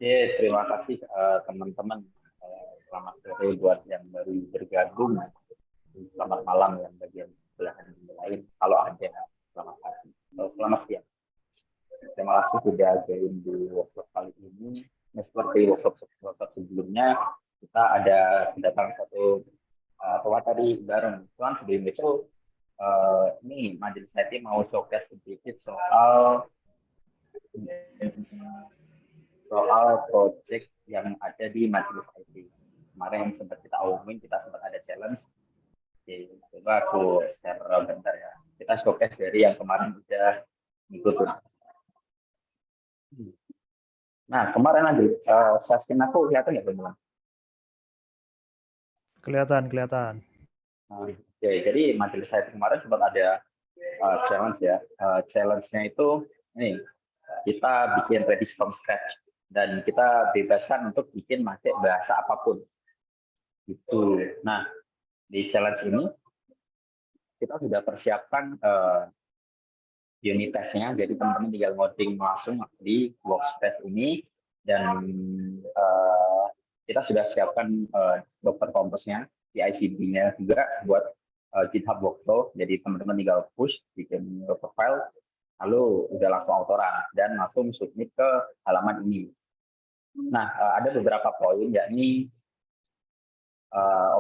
Oke, terima kasih teman-teman. Selamat sore buat yang baru bergabung. Selamat malam yang bagian belahan dunia lain. Kalau ada, selamat pagi. Selamat siang. Terima kasih sudah join di workshop kali ini. Nah, seperti workshop sebelumnya, kita ada kedatangan satu pemateri bareng. Cuman sebelum itu, ini Majelis IT mau showcase sedikit soal project yang ada di Majelis IT. Kemarin sempat kita omongin, kita sempat ada challenge. Oke, coba aku share bentar ya. Kita showcase dari yang kemarin udah ngikutin. Nah, kemarin aja session aku kelihatan ya, teman-teman? Kelihatan. Nah, oke, jadi Majelis IT kemarin sempat ada challenge ya. Challenge-nya itu ini, kita bikin ready from scratch dan kita bebaskan untuk bikin pakai bahasa apapun. Gitu. Nah, di challenge ini kita sudah persiapkan unit testnya, jadi teman-teman tinggal ngoding langsung di workspace ini dan kita sudah siapkan Docker Compose-nya, CI/CD-nya juga buat GitHub workflow, jadi teman-teman tinggal push, bikin Docker file, lalu udah langsung autoran dan langsung submit ke halaman ini. Nah, ada beberapa poin, yakni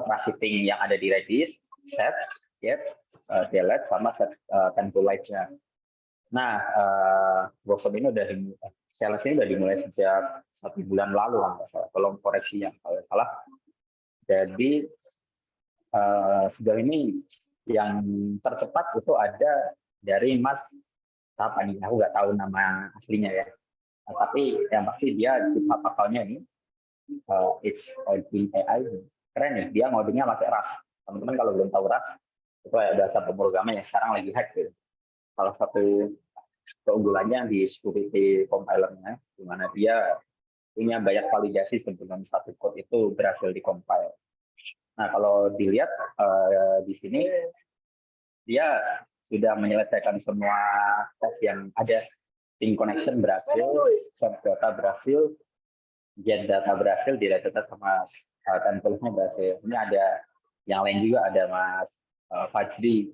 operasi ping yang ada di Redis, set, get, delete, sama set template-nya. Nah, workshop ini challenge ini udah dimulai sejak 1 bulan lalu, kalau koreksi yang salah. Jadi sejauh ini yang tercepat itu ada dari Mas siapa nih? Aku nggak tahu nama aslinya ya. Nah, tapi yang pasti dia di pakalnya ini it's AI. Keren ya, dia ngodingnya pakai Rust. Teman-teman kalau belum tahu Rust, itu kayak bahasa pemrograman yang sekarang lagi hype gitu. Salah satu keunggulannya di security compiler-nya, di mana dia punya banyak validasi sebelum satu code itu berhasil di-compile. Nah, kalau dilihat di sini, dia sudah menyelesaikan semua tes yang ada. Ping connection berhasil, set data berhasil, get data berhasil, delete data sama template-nya berhasil. Ini ada yang lain juga, ada Mas Fajri,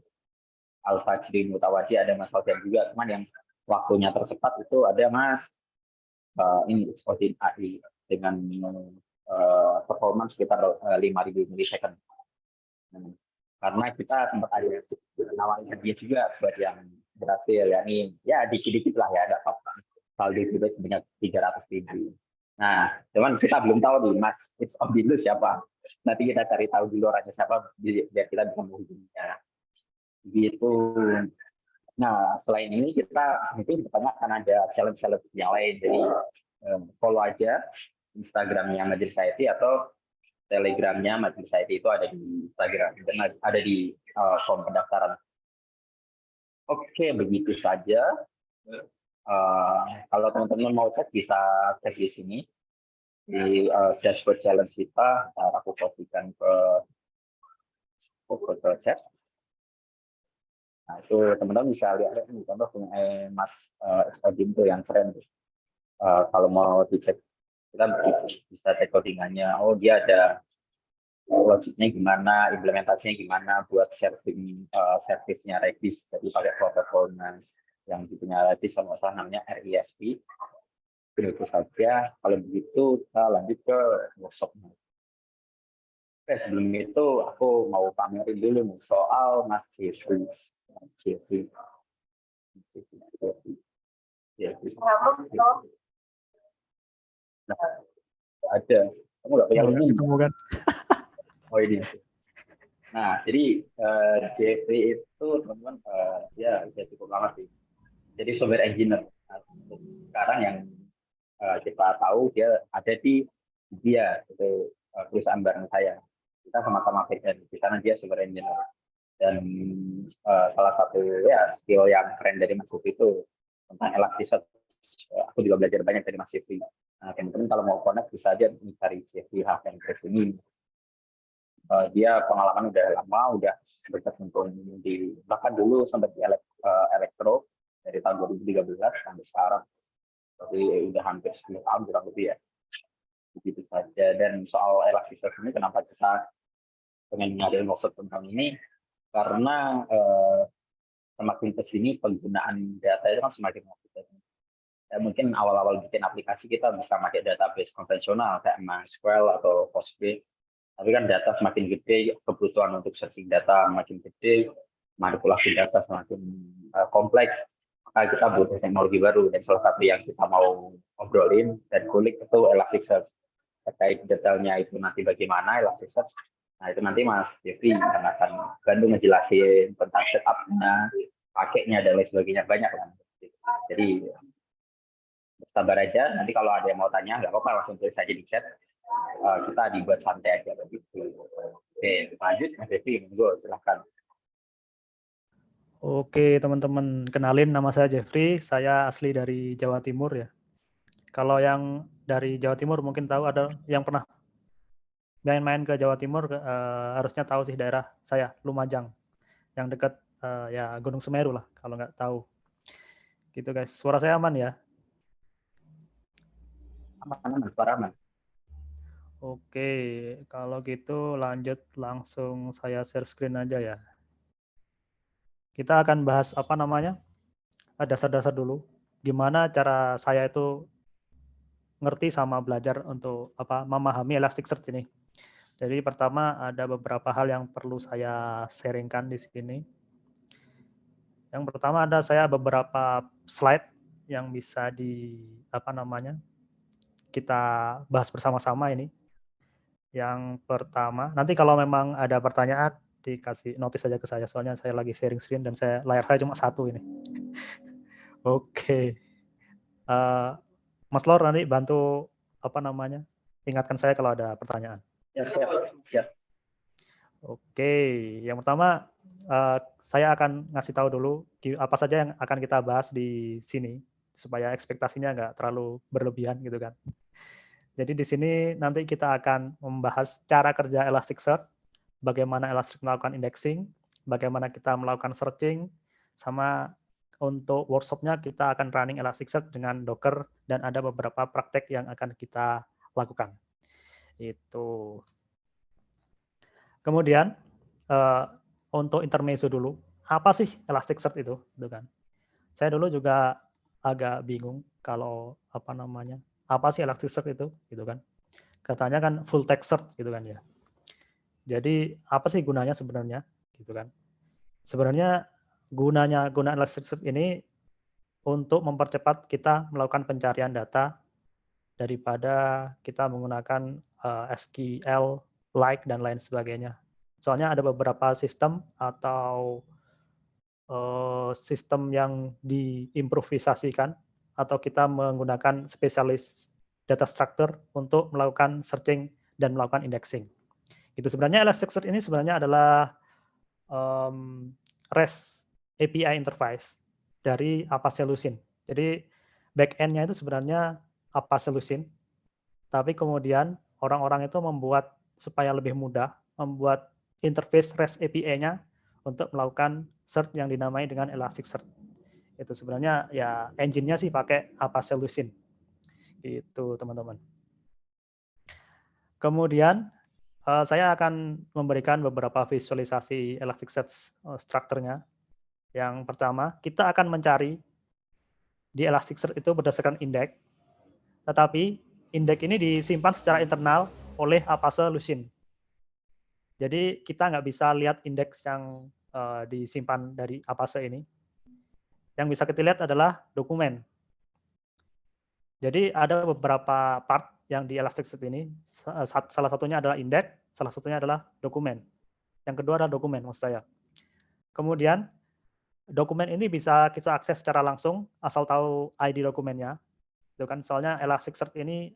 Al-Fajri Mutawadi, ada Mas Fauzan juga, cuman yang waktunya tercepat itu ada Mas ini Odin AI dengan performance sekitar 5.000 milisecond. Karena kita sempat ada nawarin dia juga buat yang berhasil, ya ini ya dikit-dikit lah ya, ada apa-apa. Saldo juga sebanyak 300.000. Nah, cuman kita belum tahu nih Mas Odin itu siapa. Nanti kita cari tahu dulu orangnya siapa biar kita bisa menghubunginya. Gitu. Nah, selain ini kita mungkin bertanya akan ada challenge-challenge yang lain. Jadi follow aja Instagramnya Majelis IT atau Telegramnya Majelis IT, itu ada di Instagram dan ada di form pendaftaran. Oke, begitu saja. Kalau teman-teman mau cek bisa cek di sini di dashboard challenge kita. Aku posisikan ke chat. Nah, itu teman-teman bisa lihat ini contoh punya Mas Odin tuh yang keren tuh. Kalau mau dicek, kita bisa cek codingannya. Oh, dia ada logiknya gimana, implementasinya gimana buat service-nya Redis. Jadi pakai protokolnya yang punya Redis, kalau nggak salah namanya RISP. Itu saja. Kalau begitu kita lanjut ke workshopnya. Oke, sebelum itu aku mau pamerin dulu nih soal Mas Jeffrey. Nah, ada. Kamu nggak punya link ketemu kan? Oh ini. Nah, jadi Jeffrey itu teman-teman dia cukup lama sih. Jadi software engineer. Nah, sekarang yang kita tahu dia ada di dia itu perusahaan bareng saya. Kita sama-sama kerja di sana, dia software engineer. Dan salah satu ya skill yang keren dari Mas Jeffrey itu tentang Elasticsearch. Aku juga belajar banyak dari Mas Jeffrey. Nah, teman-teman kalau mau connect bisa aja mencari Jeffrey Havenkreuz ini. Dia pengalaman udah lama, udah berkecimpung di bahkan dulu sempat di elektro dari tahun 2013 sampai sekarang. Jadi udah hampir 10 tahun kurang lebih ya. begitu saja. Dan soal Elasticsearch ini, kenapa kita pengen ngadain workshop tentang ini, karena semakin kesini penggunaan data itu kan semakin masif. Ya, mungkin awal-awal bikin aplikasi kita bisa pakai database konvensional kayak MySQL atau Postgre, tapi kan data semakin gede, kebutuhan untuk searching data makin gede, manipulasi data semakin kompleks, maka kita butuh teknologi baru. Dan salah satu yang kita mau obrolin dan kulik itu Elasticsearch. Terkait detailnya itu nanti bagaimana Elasticsearch, nah itu nanti Mas Jeffrey yang akan bantu ngejelasin tentang setupnya, pakainya dan lain sebagainya, banyak kan. Jadi sabar aja, nanti kalau ada yang mau tanya nggak apa-apa, langsung tulis aja di chat. Kita dibuat santai aja begitu. Oke, lanjut Mas Jeffrey, monggo silahkan. Oke, teman-teman, kenalin, nama saya Jeffrey, saya asli dari Jawa Timur ya. Kalau yang dari Jawa Timur mungkin tahu, ada yang pernah main-main ke Jawa Timur, harusnya tahu sih daerah saya, Lumajang, yang dekat ya Gunung Semeru lah, kalau nggak tahu. Gitu guys, suara saya aman ya? Aman, suara aman. Oke, kalau gitu lanjut langsung saya share screen aja ya. Kita akan bahas apa namanya, dasar-dasar dulu. Gimana cara saya itu ngerti sama belajar untuk apa memahami Elasticsearch ini. Jadi pertama ada beberapa hal yang perlu saya sharingkan di sini. Yang pertama ada saya beberapa slide yang bisa di apa namanya kita bahas bersama-sama ini. Yang pertama, nanti kalau memang ada pertanyaan dikasih notice saja ke saya, soalnya saya lagi sharing screen dan layar saya cuma satu ini. Oke. Mas Lor nanti bantu apa namanya ingatkan saya kalau ada pertanyaan. Siap. Oke, yang pertama saya akan ngasih tahu dulu apa saja yang akan kita bahas di sini supaya ekspektasinya nggak terlalu berlebihan gitu kan. Jadi di sini nanti kita akan membahas cara kerja Elasticsearch, bagaimana Elastic melakukan indexing, bagaimana kita melakukan searching, sama untuk workshopnya kita akan running Elasticsearch dengan Docker dan ada beberapa praktek yang akan kita lakukan. Itu. Kemudian untuk intermezzo dulu, apa sih Elasticsearch itu? Gitu kan. Saya dulu juga agak bingung kalau apa namanya, apa sih Elasticsearch itu, gitu kan? Katanya kan full text search gitu kan ya. Jadi apa sih gunanya sebenarnya, gitu kan? Sebenarnya guna Elasticsearch ini untuk mempercepat kita melakukan pencarian data daripada kita menggunakan SQL, like dan lain sebagainya. Soalnya ada beberapa sistem atau sistem yang diimprovisasikan atau kita menggunakan spesialis data structure untuk melakukan searching dan melakukan indexing. Itu sebenarnya Elasticsearch ini sebenarnya adalah REST API interface dari Apache Lucene. Jadi back-end-nya itu sebenarnya Apache Lucene, tapi kemudian orang-orang itu membuat supaya lebih mudah, membuat interface REST API-nya untuk melakukan search yang dinamai dengan Elasticsearch. Itu sebenarnya ya engine-nya sih pakai Apache Lucene. Itu teman-teman. Kemudian saya akan memberikan beberapa visualisasi Elasticsearch strukturnya. Yang pertama, kita akan mencari di Elasticsearch itu berdasarkan indeks, tetapi indeks ini disimpan secara internal oleh Apache Lucene. Jadi kita nggak bisa lihat indeks yang disimpan dari Apache ini. Yang bisa kita lihat adalah dokumen. Jadi ada beberapa part yang di Elasticsearch ini, salah satunya adalah indeks, salah satunya adalah dokumen. Yang kedua adalah dokumen, maksud saya. Kemudian dokumen ini bisa kita akses secara langsung asal tahu ID dokumennya. Itu kan soalnya Elasticsearch ini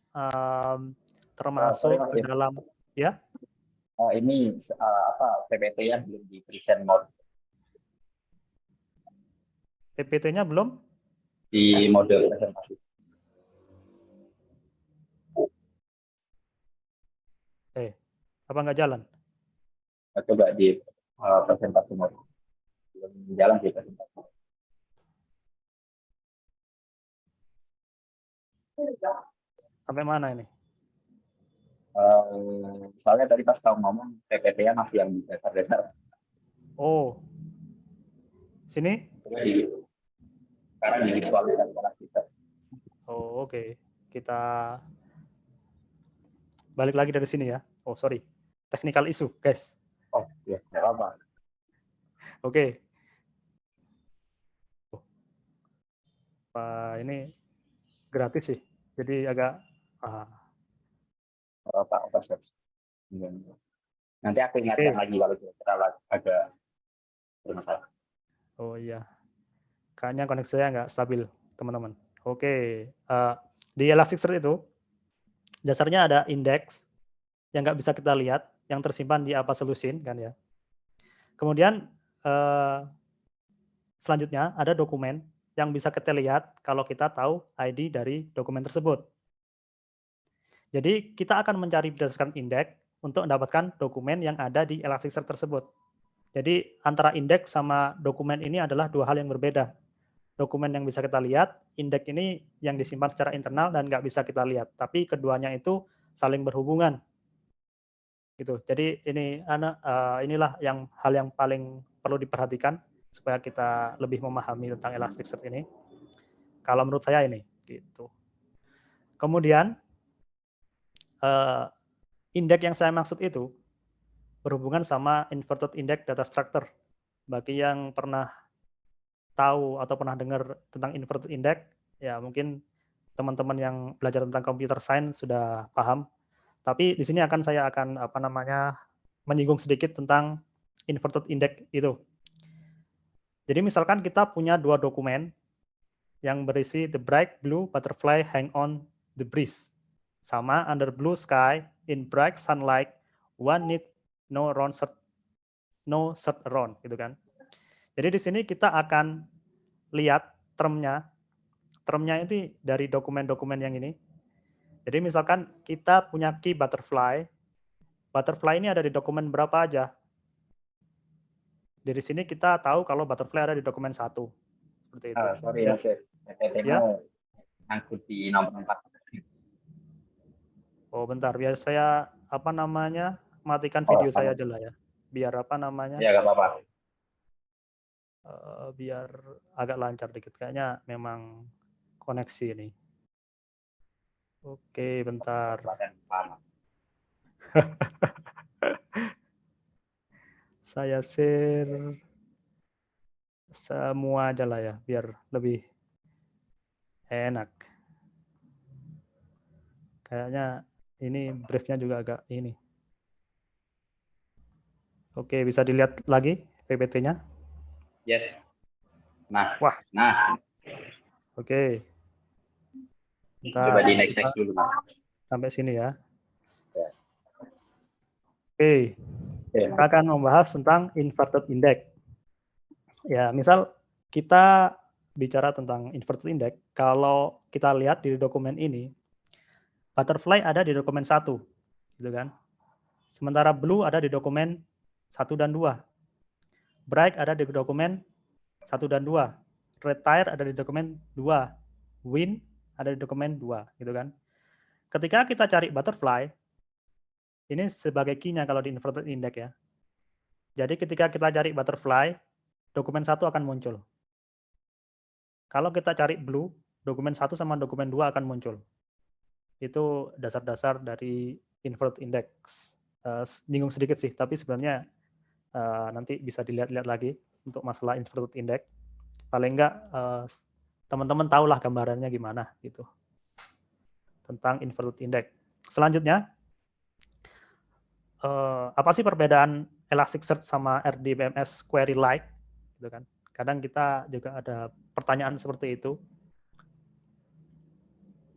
termasuk ke dalam ya. Ini apa PPT-nya belum di present mode. PPT-nya belum Di mode presentasi. apa nggak jalan? Coba di presentasi mode. Belum jalan di presentasi. Sampai mana ini? Soalnya tadi pas kamu ngomong PPT-nya masih yang dasar-dasar. Oh, sini? Jadi sekarang divisualisasi kita. Oh, oke. Kita balik lagi dari sini ya. Oh, sorry. Technical issue, guys. Oh, ya, nggak apa-apa. Oke. Wah, ini gratis sih. Jadi agak Nggak apa-apa. Nanti aku ingatkan oke. lagi kalau kita ada bermasalah. Oh iya. Kayaknya koneksi saya nggak stabil, teman-teman. Oke. Di Elasticsearch itu dasarnya ada indeks yang nggak bisa kita lihat, yang tersimpan di apa solution kan ya. Kemudian selanjutnya ada dokumen yang bisa kita lihat kalau kita tahu ID dari dokumen tersebut. Jadi kita akan mencari berdasarkan indeks untuk mendapatkan dokumen yang ada di Elasticsearch tersebut. Jadi antara indeks sama dokumen ini adalah dua hal yang berbeda. Dokumen yang bisa kita lihat, indeks ini yang disimpan secara internal dan nggak bisa kita lihat. Tapi keduanya itu saling berhubungan. Gitu. Jadi inilah hal yang paling perlu diperhatikan supaya kita lebih memahami tentang Elasticsearch ini. Kalau menurut saya ini, gitu. Kemudian indeks yang saya maksud itu berhubungan sama inverted index data structure. Bagi yang pernah tahu atau pernah dengar tentang inverted index, ya mungkin teman-teman yang belajar tentang computer science sudah paham. Tapi di sini saya akan menyinggung sedikit tentang inverted index itu. Jadi misalkan kita punya dua dokumen yang berisi the bright blue butterfly hang on the breeze, sama under blue sky in bright sunlight one need no shirt around, gitu kan. Jadi di sini kita akan lihat termnya itu dari dokumen-dokumen yang ini. Jadi misalkan kita punya key butterfly ini ada di dokumen berapa aja. Dari sini kita tahu kalau butterfly ada di dokumen 1. Seperti itu. Sorry ya, Chef. Ya. PPT-mu ngangkut di nomor 4. Oh, bentar. Biar saya matikan video saya aja lah ya. Biar Ya, nggak apa-apa. Biar agak lancar dikit. Kayaknya memang koneksi ini. Oke, bentar. Saya share semua aja lah ya, biar lebih enak. Kayaknya ini briefnya juga agak ini. Oke, bisa dilihat lagi PPT-nya? Yes. Nah. Wah. Nah. Oke. Bentar, coba di next dulu. Sampai sini ya. Ya. Oke. Kita akan membahas tentang inverted index. Ya, misal kita bicara tentang inverted index, kalau kita lihat di dokumen ini, butterfly ada di dokumen 1, gitu kan. Sementara blue ada di dokumen 1 dan 2. Bright ada di dokumen 1 dan 2. Red tire ada di dokumen 2. Wind ada di dokumen 2, gitu kan. Ketika kita cari butterfly, ini sebagai key-nya kalau di inverted index ya. Jadi ketika kita cari butterfly, dokumen 1 akan muncul. Kalau kita cari blue, dokumen 1 sama dokumen 2 akan muncul. Itu dasar-dasar dari inverted index. Nyinggung sedikit sih, tapi sebenarnya nanti bisa dilihat-lihat lagi untuk masalah inverted index. Paling enggak teman-teman tahulah gambarannya gimana gitu tentang inverted index. Selanjutnya, apa sih perbedaan Elasticsearch sama RDBMS Query-like? Gitu kan. Kadang kita juga ada pertanyaan seperti itu.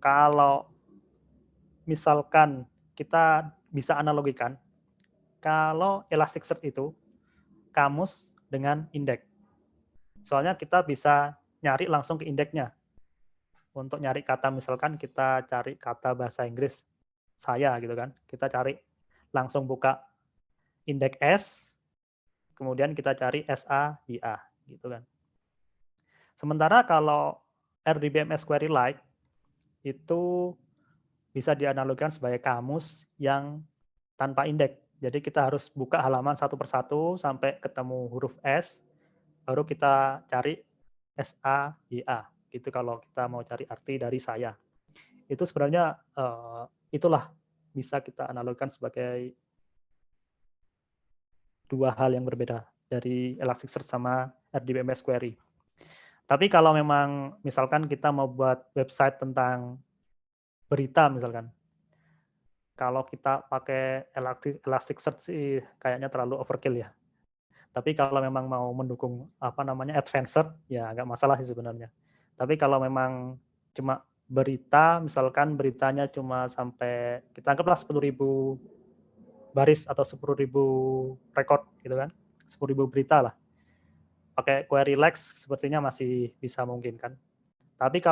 Kalau misalkan kita bisa analogikan, kalau Elasticsearch itu kamus dengan indeks. Soalnya kita bisa nyari langsung ke indeksnya. Untuk nyari kata, misalkan kita cari kata bahasa Inggris saya gitu kan, kita cari langsung buka indeks S, kemudian kita cari SAIA gitu kan. Sementara kalau RDBMS Query-like itu bisa dianalogikan sebagai kamus yang tanpa indeks. Jadi kita harus buka halaman satu persatu sampai ketemu huruf S, baru kita cari SAYA. Gitu kalau kita mau cari arti dari saya. Itu sebenarnya itulah bisa kita analogikan sebagai dua hal yang berbeda dari Elasticsearch sama RDBMS query. Tapi kalau memang misalkan kita mau buat website tentang berita misalkan, kalau kita pakai Elasticsearch sih kayaknya terlalu overkill ya. Tapi kalau memang mau mendukung advanced ya nggak masalah sih sebenarnya. Tapi kalau memang cuma berita, misalkan beritanya cuma sampai kita anggaplah 10.000 baris atau 10.000 record gitu kan, 10.000 berita lah. Pakai query Lex sepertinya masih bisa mungkin kan. Tapi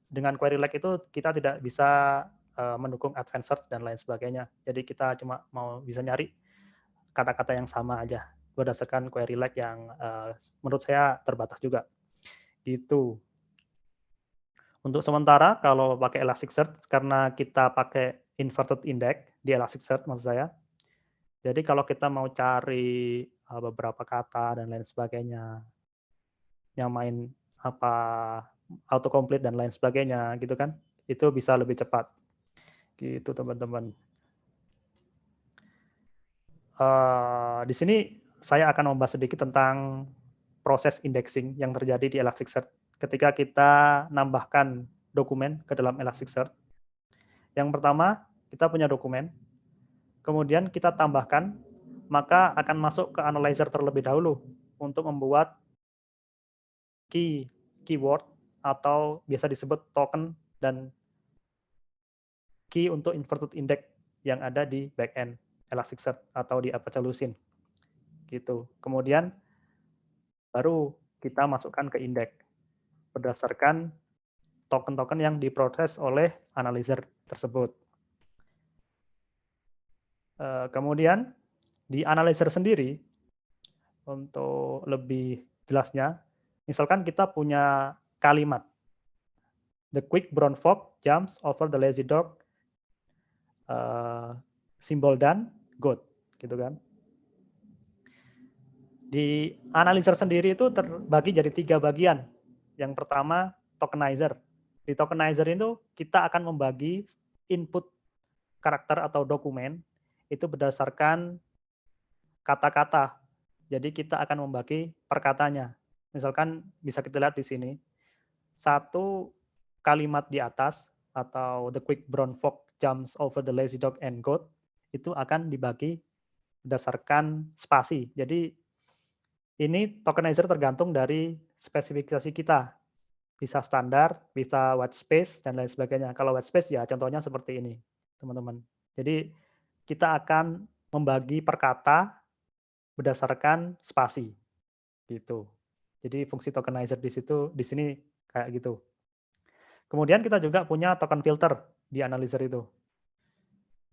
dengan query Lex itu kita tidak bisa mendukung advanced search dan lain sebagainya. Jadi kita cuma mau bisa nyari kata-kata yang sama aja berdasarkan query Lex yang menurut saya terbatas juga. Gitu. Untuk sementara kalau pakai Elasticsearch karena kita pakai inverted index di Elasticsearch maksud saya. Jadi kalau kita mau cari beberapa kata dan lain sebagainya, yang main autocomplete dan lain sebagainya gitu kan, itu bisa lebih cepat. Gitu teman-teman. Di sini saya akan membahas sedikit tentang proses indexing yang terjadi di Elasticsearch ketika kita nambahkan dokumen ke dalam Elasticsearch. Yang pertama, kita punya dokumen, kemudian kita tambahkan, maka akan masuk ke analyzer terlebih dahulu untuk membuat keyword atau biasa disebut token dan key untuk inverted index yang ada di backend Elasticsearch atau di Apache Lucene. Gitu. Kemudian baru kita masukkan ke index berdasarkan token-token yang diproses oleh analyzer tersebut. Kemudian di analyzer sendiri, untuk lebih jelasnya, misalkan kita punya kalimat, the quick brown fox jumps over the lazy dog, simbol dan goat, gitu kan. Di analyzer sendiri itu terbagi jadi 3 bagian. Yang pertama, tokenizer. Di tokenizer itu kita akan membagi input karakter atau dokumen itu berdasarkan kata-kata. Jadi kita akan membagi per katanya. Misalkan bisa kita lihat di sini, satu kalimat di atas atau the quick brown fox jumps over the lazy dog and goat itu akan dibagi berdasarkan spasi. Jadi ini tokenizer tergantung dari spesifikasi kita. Bisa standar, bisa white space, dan lain sebagainya. Kalau white space ya contohnya seperti ini, teman-teman. Jadi kita akan membagi per kata berdasarkan spasi. Gitu. Jadi fungsi tokenizer di sini kayak gitu. Kemudian kita juga punya token filter di analyzer itu.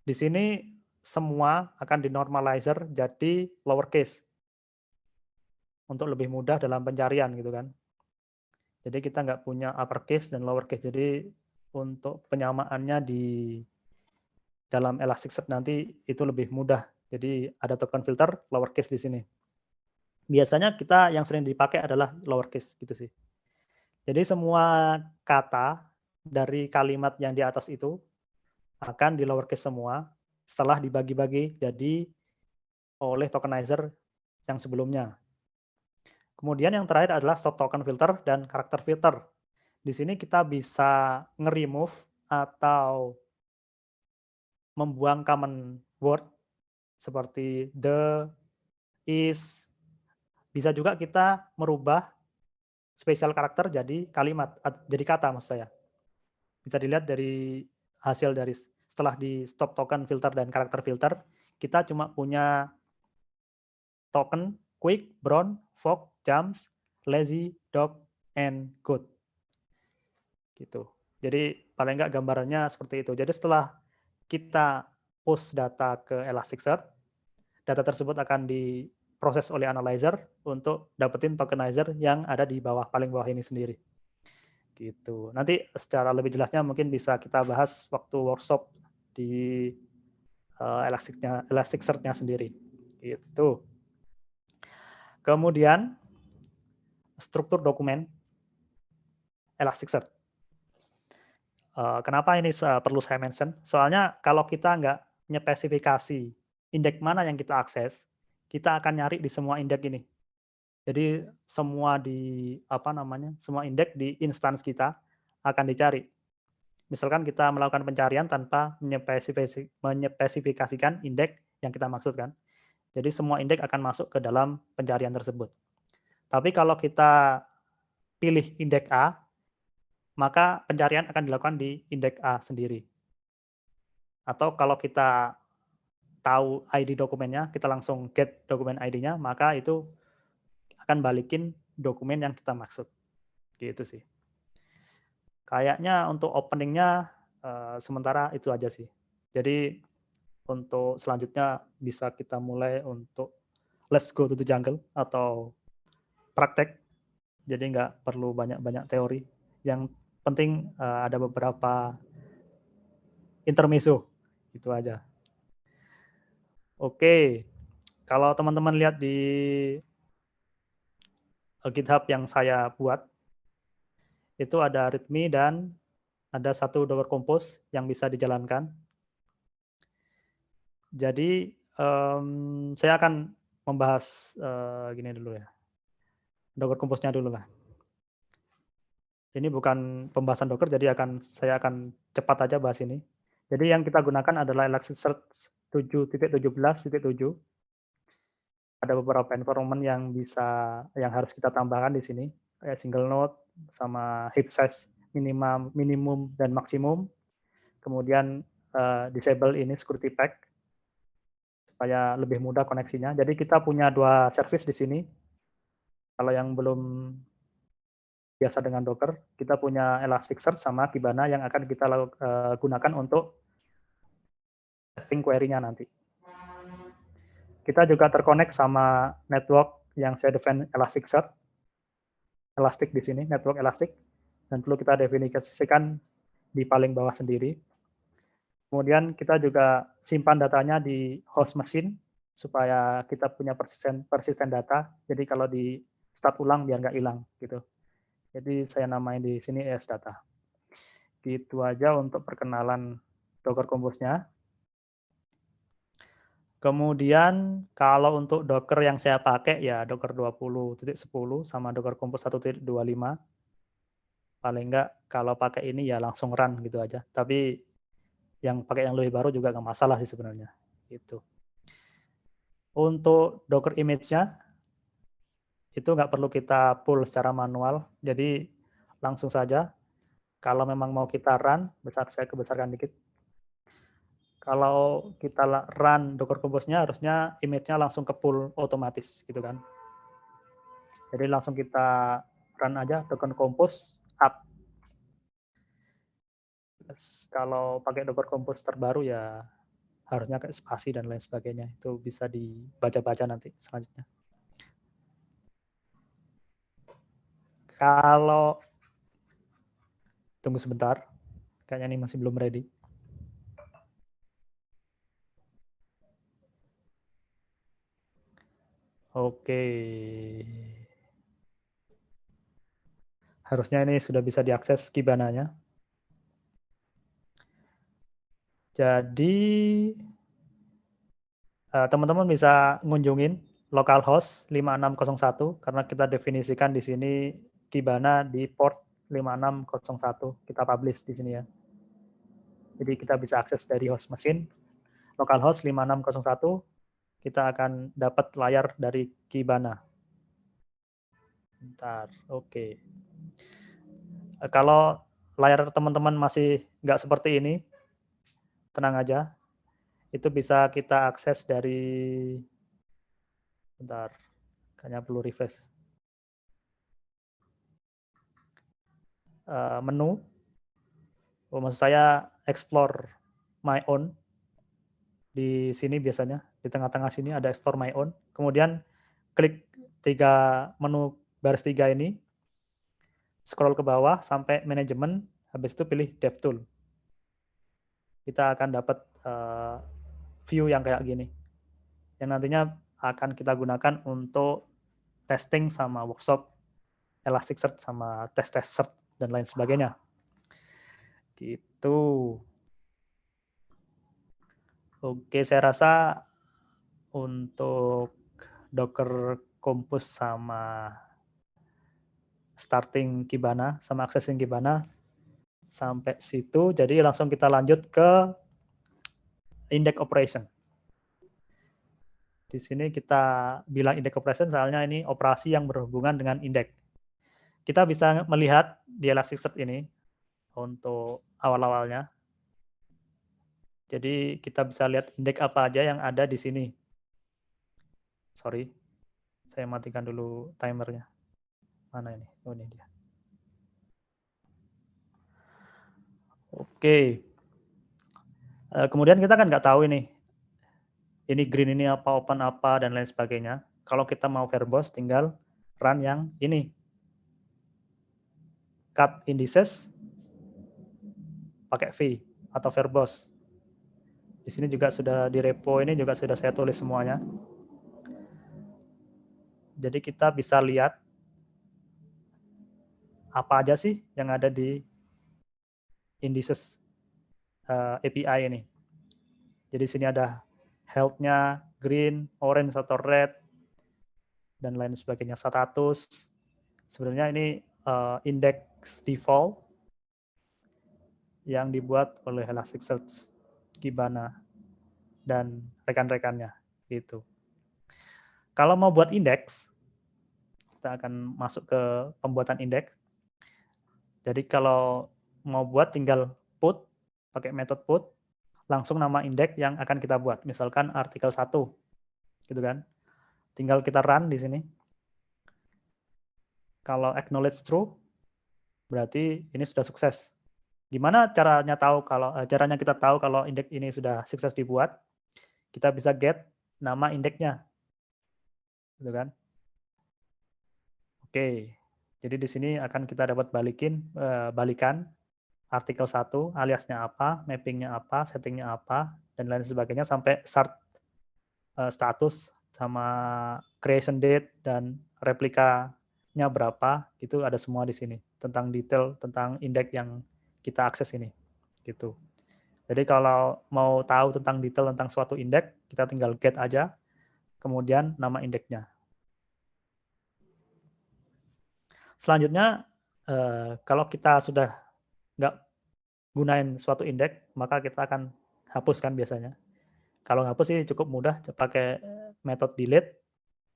Di sini semua akan dinormalizer jadi lowercase untuk lebih mudah dalam pencarian gitu kan. Jadi kita nggak punya uppercase dan lowercase. Jadi untuk penyamaannya di dalam Elasticsearch nanti itu lebih mudah. Jadi ada token filter lowercase di sini. Biasanya kita yang sering dipakai adalah lowercase gitu sih. Jadi semua kata dari kalimat yang di atas itu akan di lowercase semua setelah dibagi-bagi jadi oleh tokenizer yang sebelumnya. Kemudian yang terakhir adalah stop token filter dan karakter filter. Di sini kita bisa nge-remove atau membuang common word seperti the, is. Bisa juga kita merubah spesial karakter jadi kalimat, jadi kata maksud saya. Bisa dilihat dari hasil dari setelah di stop token filter dan karakter filter, kita cuma punya token quick, brown, fox, jumps, lazy, dog, and goat. Gitu. Jadi paling nggak gambarannya seperti itu. Jadi setelah kita push data ke Elasticsearch, data tersebut akan diproses oleh analyzer untuk dapetin tokenizer yang ada di bawah, paling bawah ini sendiri. Gitu. Nanti secara lebih jelasnya mungkin bisa kita bahas waktu workshop di Elasticsearch-nya sendiri. Gitu. Kemudian struktur dokumen Elasticsearch. Kenapa ini perlu saya mention? Soalnya kalau kita nggak nyepesifikasi indeks mana yang kita akses, kita akan nyari di semua indeks ini. Jadi semua semua indeks di instance kita akan dicari. Misalkan kita melakukan pencarian tanpa menyepesifikasikan indeks yang kita maksudkan. Jadi semua indeks akan masuk ke dalam pencarian tersebut. Tapi kalau kita pilih indeks A, maka pencarian akan dilakukan di indeks A sendiri. Atau kalau kita tahu ID dokumennya, kita langsung get dokumen ID-nya, maka itu akan balikin dokumen yang kita maksud. Gitu sih. Kayaknya untuk opening-nya sementara itu aja sih. Jadi untuk selanjutnya bisa kita mulai untuk let's go to the jungle atau praktek. Jadi nggak perlu banyak-banyak teori. Yang penting ada beberapa intermezzo. Itu aja. Oke. Kalau teman-teman lihat di GitHub yang saya buat, itu ada README dan ada satu Docker Compose yang bisa dijalankan. Jadi saya akan membahas gini dulu ya. Docker Compose-nya dulu lah. Ini bukan pembahasan Docker, jadi saya akan cepat aja bahas ini. Jadi yang kita gunakan adalah Elasticsearch 7.17.7. Ada beberapa environment yang harus kita tambahkan di sini, kayak single node sama heap size minimum dan maksimum. Kemudian disable ini security pack supaya lebih mudah koneksinya. Jadi kita punya 2 service di sini. Kalau yang belum biasa dengan Docker, kita punya Elasticsearch sama Kibana yang akan kita gunakan untuk testing query-nya nanti. Kita juga terkonek sama network yang saya define Elasticsearch, Elastic di sini, network Elastic, dan perlu kita definisikan di paling bawah sendiri. Kemudian kita juga simpan datanya di host machine supaya kita punya persisten data. Jadi kalau di start ulang biar nggak hilang gitu. Jadi saya namain di sini ES data. Gitu aja untuk perkenalan Docker Compose-nya. Kemudian kalau untuk Docker yang saya pakai ya Docker 20.10 sama Docker Compose 1.25. Paling enggak kalau pakai ini ya langsung run gitu aja. Tapi yang pakai yang lebih baru juga nggak masalah sih sebenarnya. Gitu. Untuk Docker image-nya itu nggak perlu kita pull secara manual. Jadi langsung saja. Kalau memang mau kita run, saya kebesarkan dikit. Kalau kita run Docker Compose-nya, harusnya image-nya langsung ke pull otomatis, gitu kan. Jadi langsung kita run aja Docker Compose up. Kalau pakai Docker Compose terbaru ya harusnya kayak spasi dan lain sebagainya. Itu bisa dibaca-baca nanti selanjutnya. Kalau tunggu sebentar, kayaknya ini masih belum ready. Oke. Harusnya ini sudah bisa diakses Kibana-nya. Jadi teman-teman bisa ngunjungin localhost 5601 karena kita definisikan di sini Kibana di port 5601. Kita publish di sini ya. Jadi kita bisa akses dari host mesin localhost 5601. Kita akan dapat layar dari Kibana. Bentar, oke. Kalau layar teman-teman masih nggak seperti ini, tenang aja. Itu bisa kita akses dari, bentar, kayaknya perlu refresh. Menu, maksud saya explore my own. Di sini biasanya, di tengah-tengah sini ada explore my own. Kemudian klik menu baris 3 ini. scroll ke bawah sampai manajemen, habis itu pilih DevTool. Kita akan dapat view yang kayak gini, yang nantinya akan kita gunakan untuk testing sama workshop Elasticsearch sama tes search dan lain sebagainya. Gitu. Oke, saya rasa untuk Docker Compose sama starting Kibana sama accessing Kibana sampai situ. Jadi langsung kita lanjut ke index operation. Di sini kita bilang index operation soalnya ini operasi yang berhubungan dengan index. Kita bisa melihat di Elasticsearch ini untuk awal-awalnya. Jadi kita bisa lihat indeks apa aja yang ada di sini. Sorry, saya matikan dulu timernya. Mana ini? Oh, ini dia. Oke. Kemudian kita kan nggak tahu ini green ini apa, open apa, dan lain sebagainya. Kalau kita mau verbose, tinggal run yang ini. Cut indices pakai V atau verbose. Di sini juga sudah di repo ini juga sudah saya tulis semuanya. Jadi kita bisa lihat apa aja sih yang ada di indices API ini. Jadi sini ada health-nya green, orange atau red, dan lain sebagainya. Status. Sebenarnya ini index default yang dibuat oleh Elasticsearch, Kibana, dan rekan-rekannya. Gitu. Kalau mau buat indeks, kita akan masuk ke pembuatan indeks. Jadi kalau mau buat tinggal put, pakai metode put, langsung nama indeks yang akan kita buat. Misalkan artikel 1, gitu kan. Tinggal kita run di sini. Kalau acknowledge true, berarti ini sudah sukses. Gimana caranya kita tahu kalau indeks ini sudah sukses dibuat? Kita bisa get nama indeksnya, gitu kan? Oke, jadi di sini akan kita dapat balikan artikel 1, aliasnya apa, mappingnya apa, settingnya apa, dan lain sebagainya sampai start status sama creation date dan replikanya berapa, itu ada semua di sini tentang detail tentang indeks yang kita akses ini, gitu. Jadi kalau mau tahu tentang detail tentang suatu indeks, kita tinggal get aja, kemudian nama indeksnya. Selanjutnya, kalau kita sudah nggak gunain suatu indeks, maka kita akan hapuskan biasanya. Kalau hapus sih cukup mudah, pakai metode delete,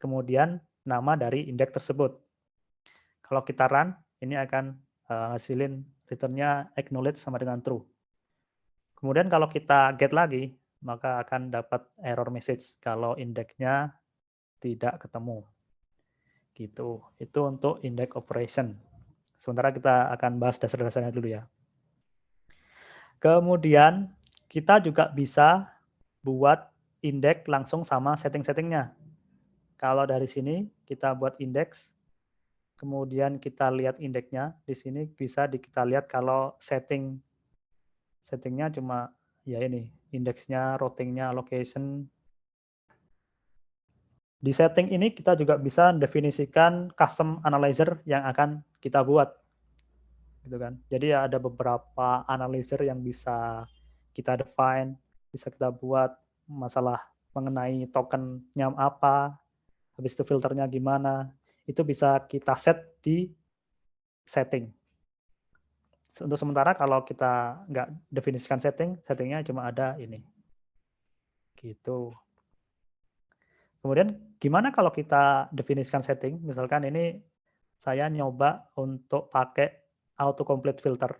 kemudian nama dari indeks tersebut. Kalau kita run, ini akan ngasilin return-nya acknowledge sama dengan true. Kemudian kalau kita get lagi, maka akan dapat error message kalau indeksnya tidak ketemu. Gitu. Itu untuk index operation. Sementara kita akan bahas dasar-dasarnya dulu ya. Kemudian kita juga bisa buat indeks langsung sama setting-settingnya. Kalau dari sini kita buat indeks, kemudian kita lihat indeksnya. Di sini bisa kita lihat kalau settingnya cuma ya ini, indeksnya, routingnya, allocation. Di setting ini kita juga bisa definisikan custom analyzer yang akan kita buat. Gitu kan. Jadi ada beberapa analyzer yang bisa kita define, bisa kita buat masalah mengenai tokennya apa, habis itu filternya gimana, itu bisa kita set di setting. Untuk sementara kalau kita nggak definisikan settingnya cuma ada ini. Gitu. Kemudian gimana kalau kita definisikan setting? Misalkan ini saya nyoba untuk pakai autocomplete filter.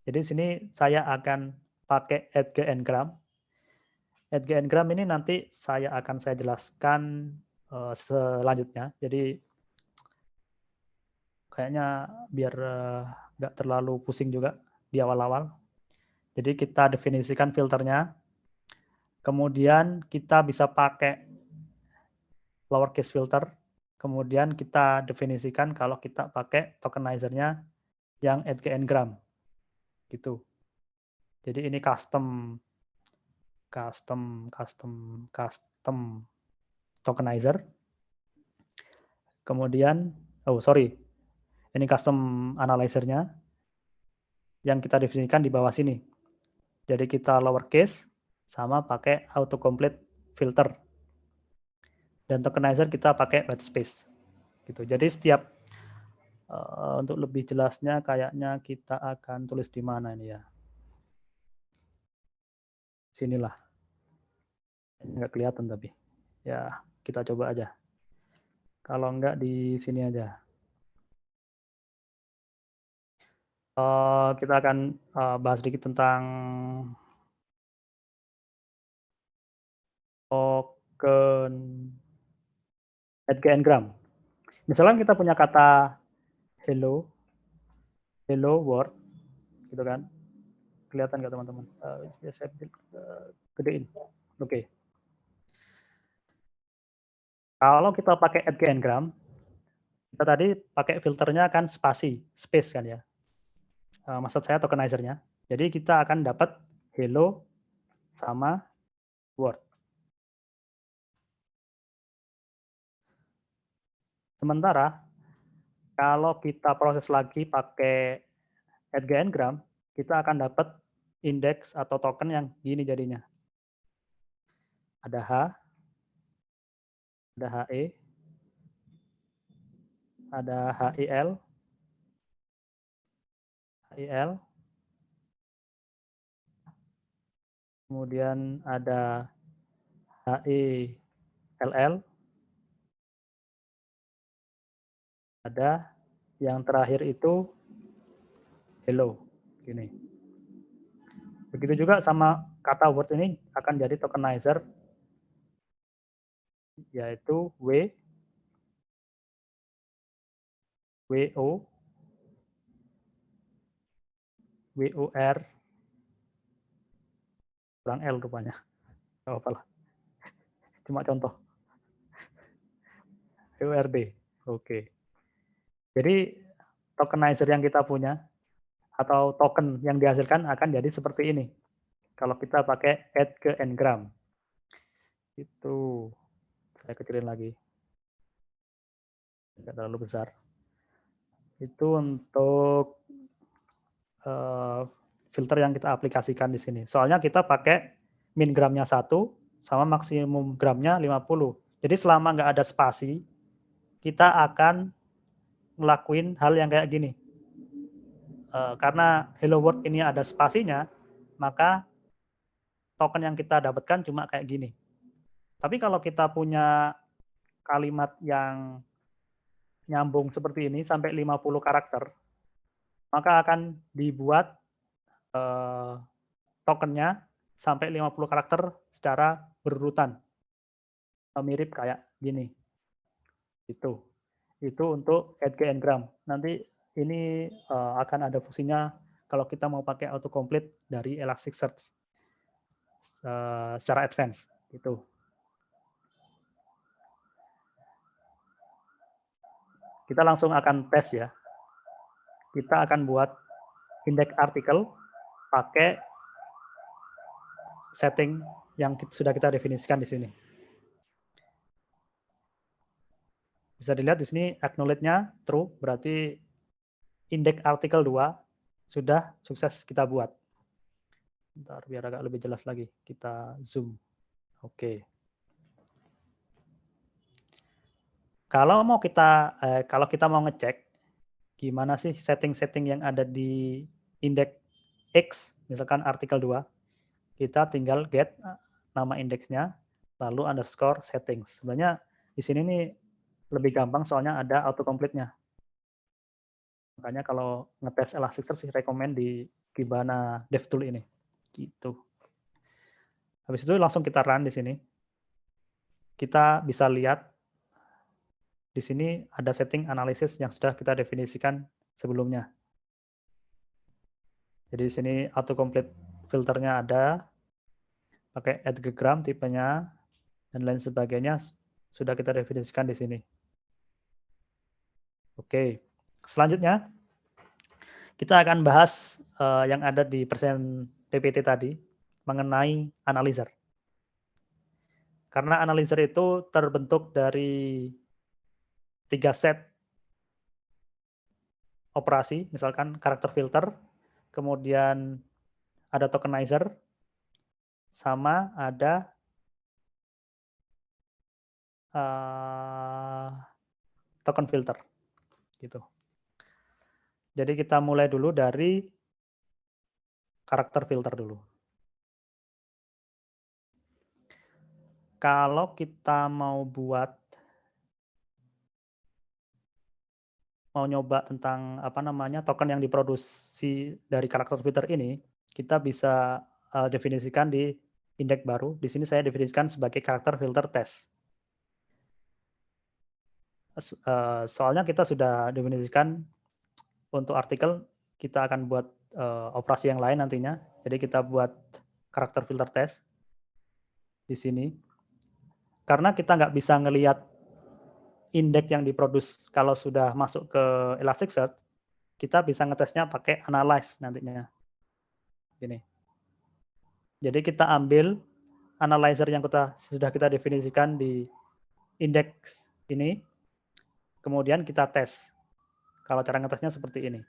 Jadi di sini saya akan pakai add-ngram. Add-ngram ini nanti saya jelaskan selanjutnya. Jadi kayaknya biar nggak terlalu pusing juga di awal-awal. Jadi kita definisikan filternya. Kemudian kita bisa pakai lowercase filter Kemudian kita definisikan kalau kita pakai tokenizer-nya yang @gngram gitu. Jadi ini custom tokenizer. Kemudian ini custom analyzer-nya yang kita definisikan di bawah sini. Jadi kita lowercase sama pakai autocomplete filter. Dan tokenizer kita pakai white space. Gitu. Jadi setiap untuk lebih jelasnya kayaknya kita akan tulis di mana ini ya. Sinilah. Nggak kelihatan tapi. Ya, kita coba aja. Kalau enggak di sini aja. Kita akan bahas sedikit tentang token @gngram. Misalnya kita punya kata hello world, gitu kan? Kelihatan nggak teman-teman? Saya gedein. Oke. Kalau kita pakai @gngram, kita tadi pakai filternya kan space kan ya. Maksud saya tokenizer-nya. Jadi kita akan dapat hello sama word. Sementara kalau kita proses lagi pakai @gngram, kita akan dapat indeks atau token yang gini jadinya. Ada H, ada HE, ada HIL, kemudian ada HILL, ada yang terakhir itu hello, gini. Begitu juga sama kata word ini akan jadi tokenizer, yaitu W, WO, WOR, kurang L rupanya. Gak apa-apa lah. Cuma contoh. WORD. Oke. Jadi tokenizer yang kita punya atau token yang dihasilkan akan jadi seperti ini. Kalau kita pakai @gngram. Itu saya kecilin lagi. Tidak terlalu besar. Itu untuk filter yang kita aplikasikan di sini. Soalnya kita pakai min gramnya 1 sama maksimum gramnya 50. Jadi selama nggak ada spasi, kita akan ngelakuin hal yang kayak gini. Karena hello world ini ada spasinya, maka token yang kita dapatkan cuma kayak gini. Tapi kalau kita punya kalimat yang nyambung seperti ini sampai 50 karakter, maka akan dibuat tokennya sampai 50 karakter secara berurutan. Mirip kayak gini. Itu untuk @gngram. Nanti ini akan ada fungsinya kalau kita mau pakai autocomplete dari Elasticsearch secara advance. Itu. Kita langsung akan tes ya. Kita akan buat indeks artikel pakai setting yang sudah kita definisikan di sini. Bisa dilihat di sini acknowledge-nya true, berarti indeks artikel 2 sudah sukses kita buat. Bentar, biar agak lebih jelas lagi. Kita zoom. Oke. Kalau kita mau ngecek gimana sih setting-setting yang ada di indeks X, misalkan artikel 2, kita tinggal get nama indeksnya, lalu underscore settings. Sebenarnya di sini nih lebih gampang soalnya ada autocomplete-nya. Makanya kalau ngetes Elasticsearch sih rekomend di Kibana DevTool ini. Gitu. Habis itu langsung kita run di sini. Kita bisa lihat di sini ada setting analisis yang sudah kita definisikan sebelumnya. Jadi di sini autocomplete filternya ada, pakai @gngram tipenya, dan lain sebagainya sudah kita definisikan di sini. Oke, selanjutnya kita akan bahas yang ada di present PPT tadi mengenai analyzer. Karena analyzer itu terbentuk dari 3 set operasi, misalkan karakter filter, kemudian ada tokenizer, sama ada token filter, gitu. Jadi kita mulai dulu dari karakter filter dulu. Kalau kita mau nyoba tentang token yang diproduksi dari karakter filter ini, kita bisa definisikan di indeks baru. Di sini saya definisikan sebagai karakter filter test. Soalnya kita sudah definisikan untuk artikel, kita akan buat operasi yang lain nantinya. Jadi kita buat karakter filter test di sini. Karena kita nggak bisa ngelihat indeks yang diproduksi kalau sudah masuk ke Elasticsearch, kita bisa ngetesnya pakai analyze nantinya. Gini. Jadi kita ambil analyzer yang sudah kita definisikan di indeks ini, kemudian kita tes. Kalau cara ngetesnya seperti ini.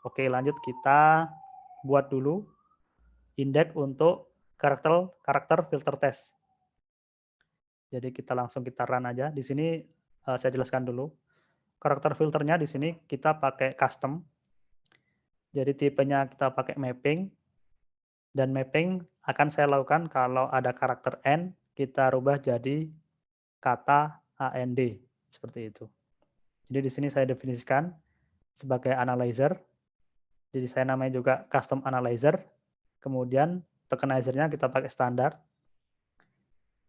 Oke, lanjut kita buat dulu indeks untuk karakter filter test. Jadi kita langsung run aja. Di sini saya jelaskan dulu. Karakter filternya di sini kita pakai custom. Jadi tipenya kita pakai mapping. Dan mapping akan saya lakukan kalau ada karakter N, kita rubah jadi kata AND. Seperti itu. Jadi di sini saya definisikan sebagai analyzer. Jadi saya namanya juga custom analyzer. Kemudian tokenizer-nya kita pakai standar.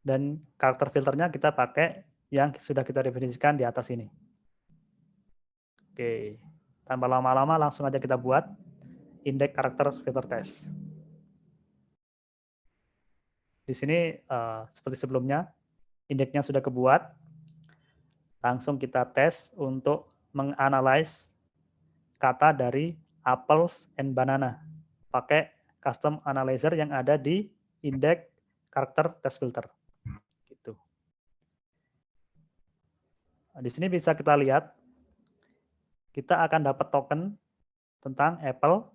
Dan karakter filternya kita pakai yang sudah kita definisikan di atas ini. Oke, tanpa lama-lama langsung aja kita buat indeks karakter filter test. Di sini seperti sebelumnya, indeksnya sudah kebuat. Langsung kita tes untuk menganalisis kata dari apples and banana pakai custom analyzer yang ada di indeks karakter test filter. Gitu. Nah, di sini bisa kita lihat kita akan dapat token tentang apple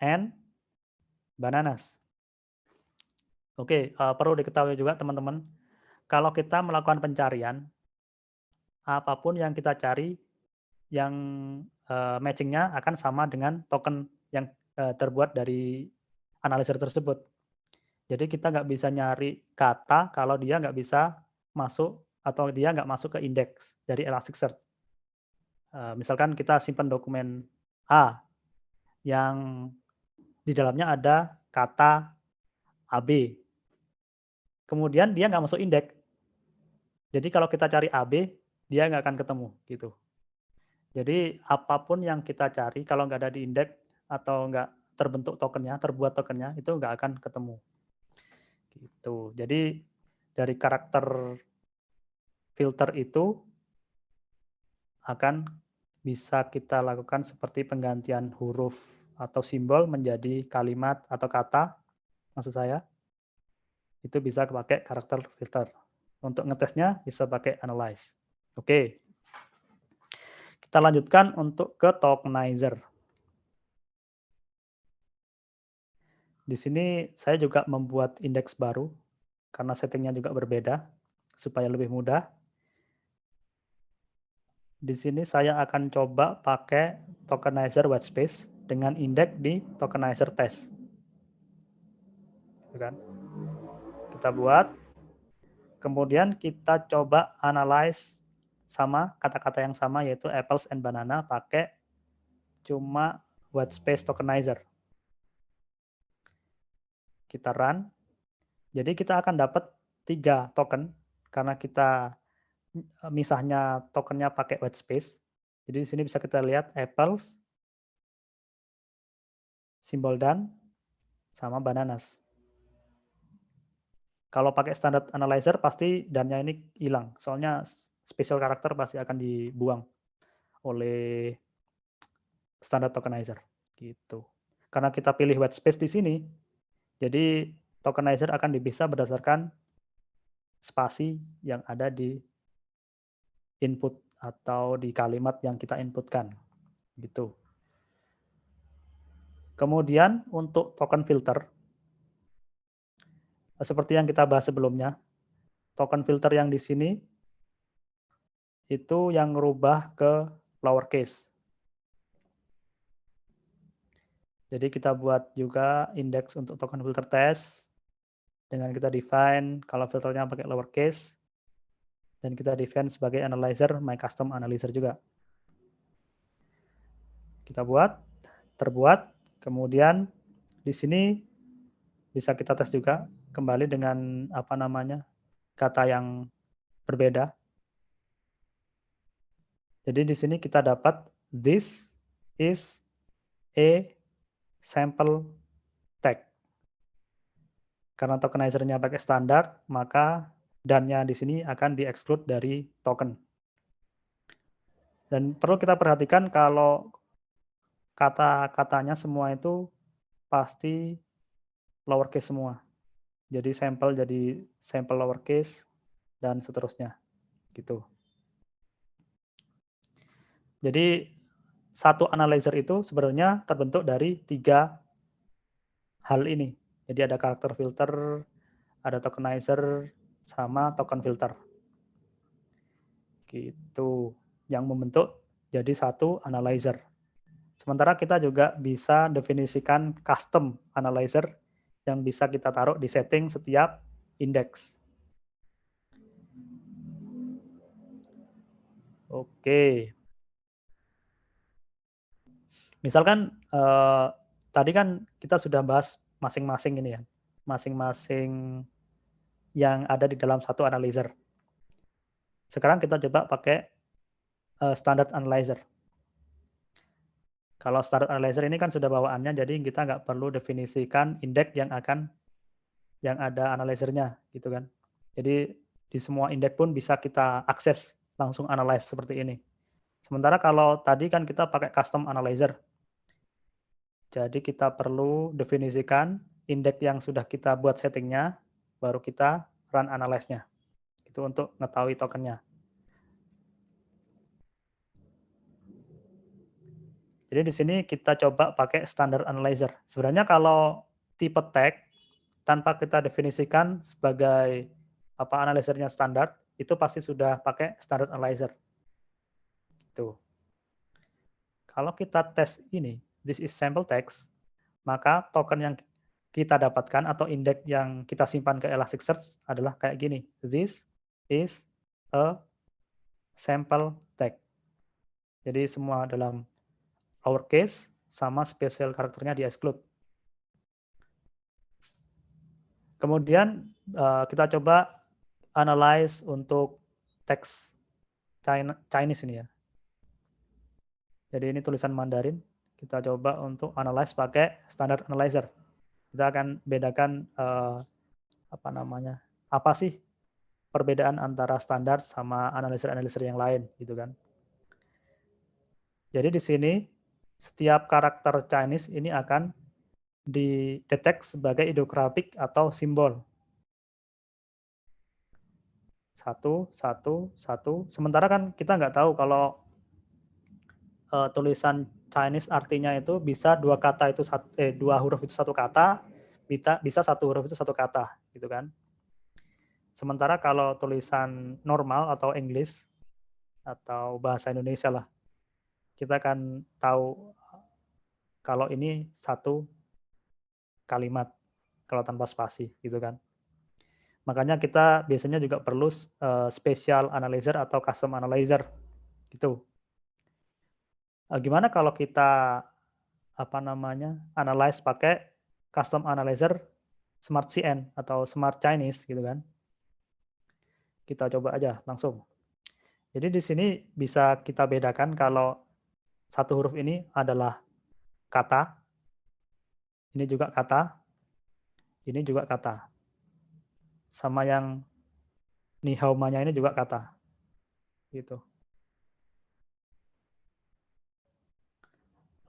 and bananas. Oke, perlu diketahui juga teman-teman, kalau kita melakukan pencarian, apapun yang kita cari, yang matching-nya akan sama dengan token yang terbuat dari analyzer tersebut. Jadi kita nggak bisa nyari kata kalau dia nggak bisa masuk atau dia nggak masuk ke indeks dari Elasticsearch. Misalkan kita simpan dokumen A yang di dalamnya ada kata AB. Kemudian dia nggak masuk indeks. Jadi kalau kita cari AB, dia nggak akan ketemu gitu. Jadi apapun yang kita cari kalau nggak ada di indeks atau nggak terbentuk tokennya, terbuat tokennya, itu nggak akan ketemu. Gitu. Jadi dari karakter filter itu akan bisa kita lakukan seperti penggantian huruf atau simbol menjadi kalimat atau kata, maksud saya, itu bisa pakai karakter filter. Untuk ngetesnya bisa pakai analyze. Oke. Kita lanjutkan untuk ke tokenizer. Di sini saya juga membuat indeks baru karena settingnya juga berbeda supaya lebih mudah. Di sini saya akan coba pakai tokenizer whitespace dengan indeks di tokenizer test. Kita buat, kemudian kita coba analyze sama kata-kata yang sama yaitu apples and banana pakai cuma whitespace tokenizer. Kita run. Jadi kita akan dapat 3 token karena kita misahnya tokennya pakai whitespace. Jadi di sini bisa kita lihat apples, simbol dan, sama bananas. Kalau pakai standard analyzer pasti dannya ini hilang. Soalnya spesial karakter pasti akan dibuang oleh standar tokenizer gitu. Karena kita pilih white space di sini, jadi tokenizer akan dipisah berdasarkan spasi yang ada di input atau di kalimat yang kita inputkan gitu. Kemudian untuk token filter, seperti yang kita bahas sebelumnya, token filter yang di sini itu yang ngerubah ke lowercase. Jadi kita buat juga indeks untuk token filter test dengan kita define kalau filternya pakai lowercase dan kita define sebagai analyzer my custom analyzer juga. Kita buat, terbuat, kemudian di sini bisa kita tes juga kembali dengan apa namanya kata yang berbeda. Jadi di sini kita dapat this is a sample tag. Karena tokenizer-nya pakai standar, maka dan-nya di sini akan di-exclude dari token. Dan perlu kita perhatikan kalau kata-katanya semua itu pasti lowercase semua. Jadi sampel lowercase dan seterusnya gitu. Jadi satu analyzer itu sebenarnya terbentuk dari 3 hal ini. Jadi ada karakter filter, ada tokenizer, sama token filter. Gitu. Yang membentuk jadi satu analyzer. Sementara kita juga bisa definisikan custom analyzer yang bisa kita taruh di setting setiap indeks. Oke. Misalkan tadi kan kita sudah bahas masing-masing ini ya, masing-masing yang ada di dalam satu analyzer. Sekarang kita coba pakai standard analyzer. Kalau standard analyzer ini kan sudah bawaannya, jadi kita nggak perlu definisikan indeks yang ada analyzernya, gitu kan. Jadi di semua indeks pun bisa kita akses langsung analyze seperti ini. Sementara kalau tadi kan kita pakai custom analyzer. Jadi kita perlu definisikan indeks yang sudah kita buat settingnya, baru kita run analyze-nya. Itu untuk mengetahui tokennya. Jadi di sini kita coba pakai standard analyzer. Sebenarnya kalau tipe tag tanpa kita definisikan sebagai apa analyzernya standar, itu pasti sudah pakai standard analyzer. Tuh. Kalau kita tes ini, this is sample text, maka token yang kita dapatkan atau indeks yang kita simpan ke Elasticsearch adalah kayak gini. This is a sample tag. Jadi semua dalam lowercase sama spesial karakternya di exclude. Kemudian kita coba analyze untuk teks Chinese ini ya. Jadi ini tulisan Mandarin. Kita coba untuk analyze pakai standard analyzer. Kita akan bedakan apa sih perbedaan antara standar sama analyzer yang lain gitu kan. Jadi di sini setiap karakter Chinese ini akan didetek sebagai ideografik atau simbol. 1, 1, 1. Sementara kan kita nggak tahu kalau tulisan Chinese artinya itu bisa dua huruf itu satu kata, bisa satu huruf itu satu kata, gitu kan. Sementara kalau tulisan normal atau English atau bahasa Indonesia lah, kita akan tahu kalau ini satu kalimat kalau tanpa spasi, gitu kan. Makanya kita biasanya juga perlu special analyzer atau custom analyzer, gitu. Gimana kalau kita analyze pakai custom analyzer Smart CN atau Smart Chinese gitu kan. Kita coba aja langsung. Jadi di sini bisa kita bedakan kalau satu huruf ini adalah kata, ini juga kata, ini juga kata. Sama yang ni hao ma-nya ini juga kata. gitu.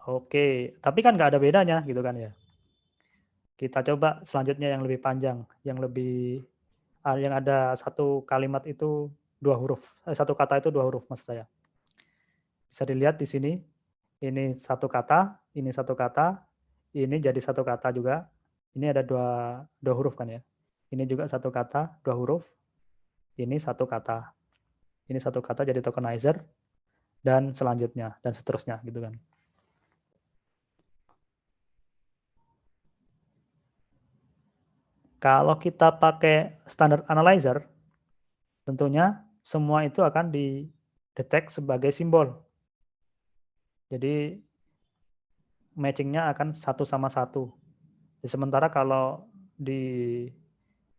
Oke, tapi kan nggak ada bedanya gitu kan ya. Kita coba selanjutnya yang lebih panjang, yang ada satu kalimat itu 2 huruf, satu kata itu 2 huruf maksud saya. Bisa dilihat di sini, ini satu kata, ini satu kata, ini jadi satu kata juga. Ini ada dua huruf kan ya. Ini juga satu kata, 2 huruf. Ini satu kata. Ini satu kata jadi tokenizer, dan selanjutnya, dan seterusnya gitu kan. Kalau kita pakai standard analyzer, tentunya semua itu akan didetek sebagai simbol. Jadi matching-nya akan satu sama satu. Sementara kalau di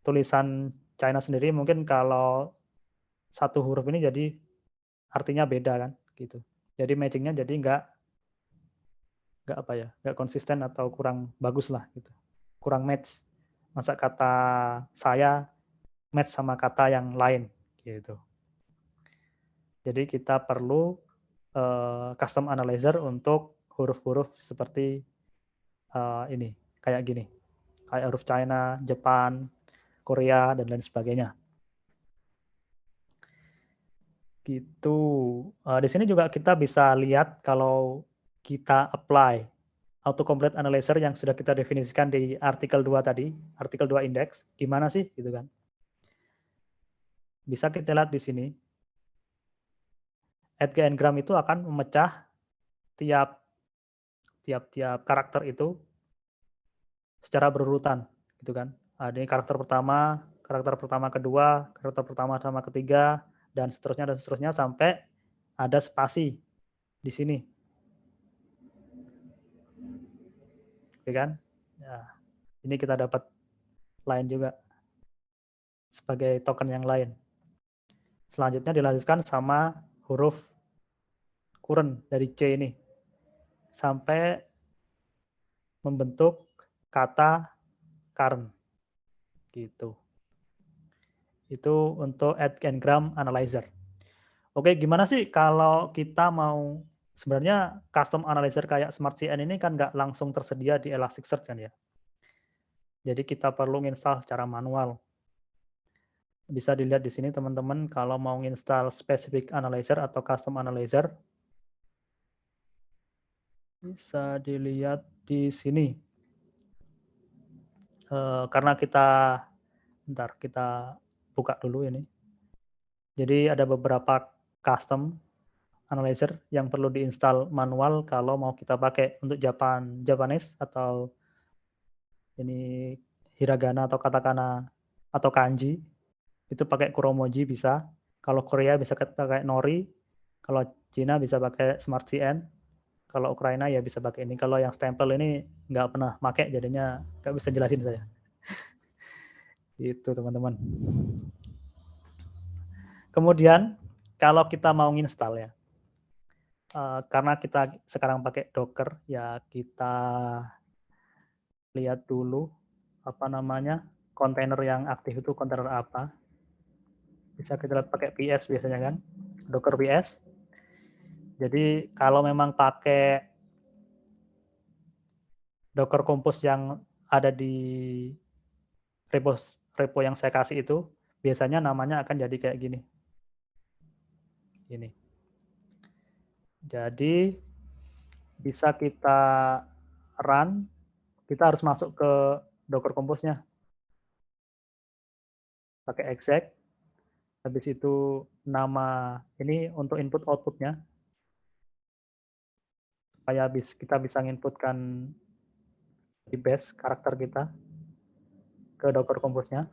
tulisan China sendiri mungkin kalau satu huruf ini jadi artinya beda kan gitu. Jadi matching-nya jadi nggak konsisten atau kurang bagus lah gitu. Kurang match. Masa kata saya match sama kata yang lain gitu. Jadi kita perlu custom analyzer untuk huruf-huruf seperti ini, kayak gini. Kayak huruf China, Jepang, Korea, dan lain sebagainya. Gitu. Di sini juga kita bisa lihat kalau kita apply autocomplete analyzer yang sudah kita definisikan di artikel 2 tadi, artikel 2 index, gimana sih gitu kan. Bisa kita lihat di sini. AdGngram itu akan memecah tiap karakter itu secara berurutan gitu kan. Ini karakter pertama kedua, karakter pertama sama ketiga, dan seterusnya sampai ada spasi di sini. Oke kan? Nah, ini kita dapat lain juga sebagai token yang lain. Selanjutnya dilanjutkan sama huruf current dari C ini sampai membentuk kata current gitu. Itu untuk AdGngram analyzer. Oke, gimana sih kalau kita mau sebenarnya custom analyzer kayak SmartCN ini kan nggak langsung tersedia di Elasticsearch kan ya. Jadi kita perlu install secara manual. Bisa dilihat di sini teman-teman kalau mau install specific analyzer atau custom analyzer bisa dilihat di sini. Karena kita buka dulu ini. Jadi ada beberapa custom analyzer yang perlu diinstal manual kalau mau kita pakai untuk Japanese atau ini hiragana atau katakana atau kanji itu pakai Kuromoji bisa. Kalau Korea bisa pakai Nori. Kalau Cina bisa pakai SmartCN. Kalau Ukraina ya bisa pakai ini. Kalau yang stempel ini nggak pernah pakai, jadinya nggak bisa jelasin saya. Itu teman-teman. Kemudian kalau kita mau install ya, karena kita sekarang pakai Docker, ya kita lihat dulu apa namanya kontainer yang aktif itu kontainer apa. Bisa kita lihat pakai PS biasanya kan, Docker PS. Jadi kalau memang pakai Docker Compose yang ada di repo yang saya kasih itu, biasanya namanya akan jadi kayak gini. Ini. Jadi bisa kita run, kita harus masuk ke Docker Compose-nya. Pakai exec. Habis itu nama ini untuk input output-nya. Supaya kita bisa inputkan di base karakter kita ke Docker Compose-nya.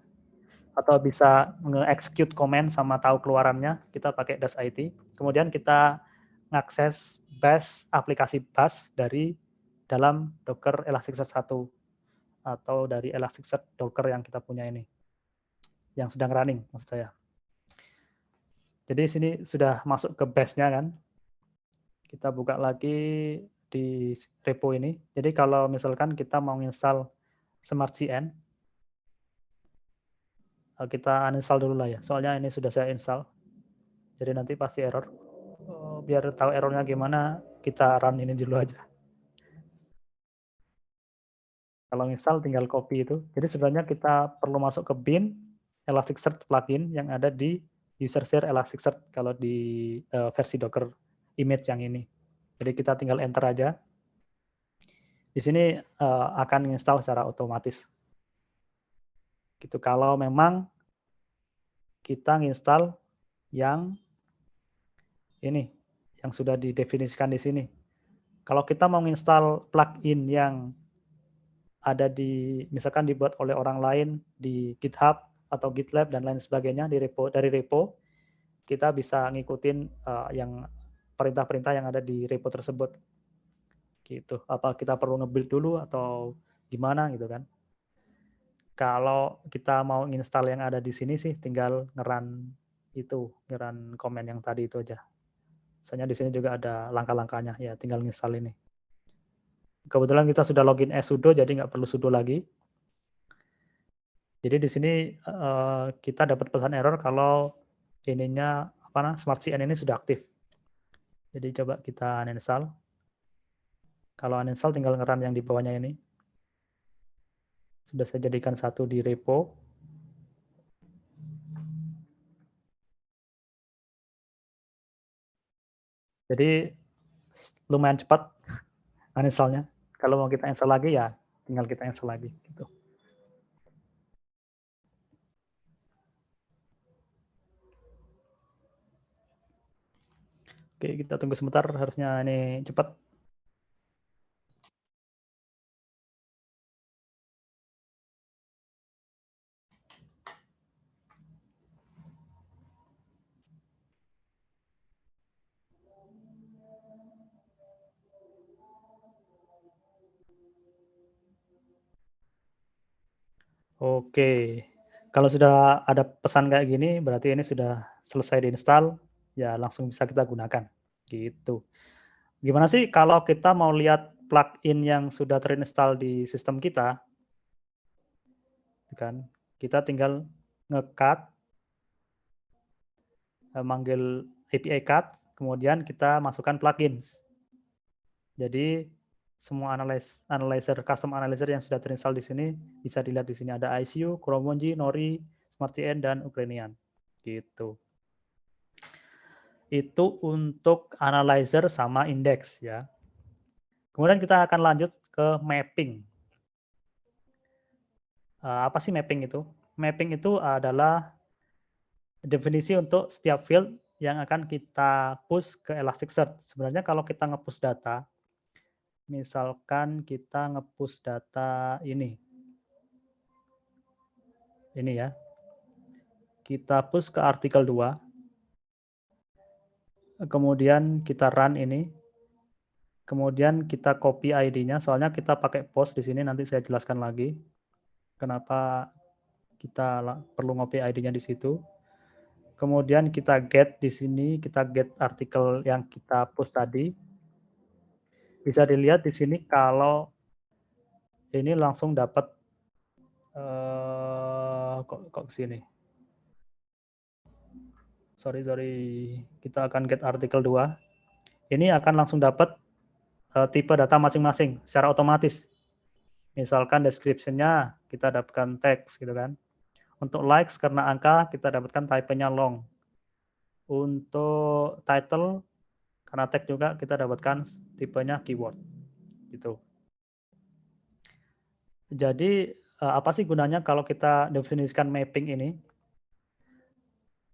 Atau bisa nge-execute command sama tahu keluarannya, kita pakai -it. Kemudian kita ngakses bash, aplikasi bash dari dalam Docker Elasticsearch 1 atau dari Elasticsearch Docker yang kita punya ini, yang sedang running maksud saya. Jadi sini sudah masuk ke bash-nya kan. Kita buka lagi di repo ini. Jadi kalau misalkan kita mau install SmartCN, kita uninstall dulu lah ya. Soalnya ini sudah saya install. Jadi nanti pasti error. Biar tahu errornya gimana, kita run ini dulu aja. Kalau install tinggal copy itu. Jadi sebenarnya kita perlu masuk ke bin Elasticsearch plugin yang ada di user share Elasticsearch kalau di versi Docker image yang ini. Jadi kita tinggal enter aja. Di sini akan install secara otomatis. Gitu. Kalau memang kita install yang ini, yang sudah didefinisikan di sini. Kalau kita mau install plugin yang ada di, misalkan dibuat oleh orang lain di GitHub atau GitLab dan lain sebagainya dari repo, kita bisa ngikutin yang perintah-perintah yang ada di repo tersebut. Gitu. Apa kita perlu nge-build dulu atau gimana gitu kan? Kalau kita mau install yang ada di sini sih tinggal nge-run komen yang tadi itu aja. Misalnya di sini juga ada langkah-langkahnya, ya tinggal install ini. Kebetulan kita sudah login as sudo, jadi nggak perlu sudo lagi. Jadi di sini kita dapat pesan error kalau ininya Smart CN ini sudah aktif. Jadi coba kita uninstall. Kalau uninstall tinggal nge-run yang di bawahnya ini. Sudah saya jadikan satu di repo. Jadi lumayan cepat uninstallnya. Kalau mau kita install lagi ya tinggal kita install lagi gitu. Oke, kita tunggu sebentar, harusnya ini cepat. Oke, kalau sudah ada pesan kayak gini, berarti ini sudah selesai diinstal, ya langsung bisa kita gunakan, gitu. Gimana sih kalau kita mau lihat plugin yang sudah terinstall di sistem kita, kan? Kita tinggal nge-cut, manggil API cut, kemudian kita masukkan plugins. Jadi semua analyzer, custom analyzer yang sudah terinstall di sini bisa dilihat di sini ada ICU, Chromongy, Nori, SmartCN dan Ukrainian. Gitu. Itu untuk analyzer sama index ya. Kemudian kita akan lanjut ke mapping. Apa sih mapping itu? Mapping itu adalah definisi untuk setiap field yang akan kita push ke Elasticsearch. Sebenarnya kalau kita nge-push data, misalkan kita nge-push data ini ya. Kita push ke artikel 2. Kemudian kita run ini. Kemudian kita copy ID-nya, soalnya kita pakai post di sini, nanti saya jelaskan lagi kenapa kita perlu copy ID-nya di situ. Kemudian kita get di sini, kita get artikel yang kita push tadi. Bisa dilihat di sini kalau ini langsung dapat kok ke sini. Sorry, kita akan get artikel 2. Ini akan langsung dapat tipe data masing-masing secara otomatis. Misalkan description-nya kita dapatkan teks gitu kan. Untuk likes karena angka kita dapatkan type-nya long. Untuk title karena tag juga kita dapatkan tipenya keyword gitu. Jadi apa sih gunanya kalau kita definisikan mapping ini?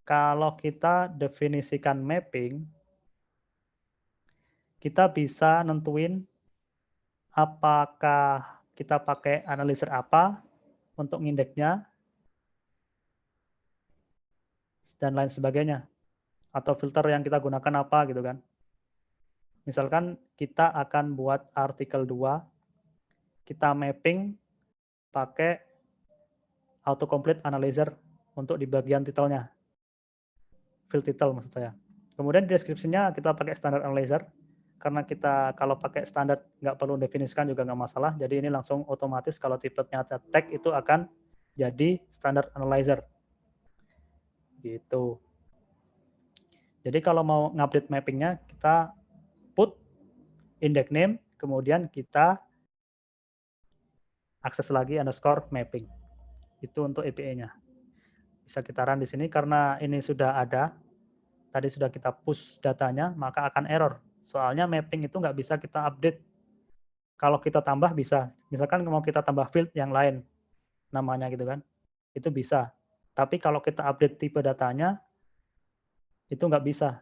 Kalau kita definisikan mapping, kita bisa nentuin apakah kita pakai analyzer apa untuk indeksnya dan lain sebagainya. Atau filter yang kita gunakan apa gitu kan. Misalkan kita akan buat artikel 2, kita mapping pakai autocomplete analyzer untuk di bagian titelnya. Field title maksud saya. Kemudian di deskripsinya kita pakai standard analyzer, karena kita kalau pakai standar nggak perlu definisikan juga nggak masalah, jadi ini langsung otomatis kalau tipenya tag itu akan jadi standard analyzer. Gitu. Jadi kalau mau ngupdate mappingnya, kita put index name, kemudian kita akses lagi underscore mapping. Itu untuk API-nya. Bisa kita run di sini karena ini sudah ada. Tadi sudah kita push datanya, maka akan error. Soalnya mapping itu nggak bisa kita update. Kalau kita tambah bisa. Misalkan mau kita tambah field yang lain, namanya gitu kan. Itu bisa. Tapi kalau kita update tipe datanya, itu nggak bisa.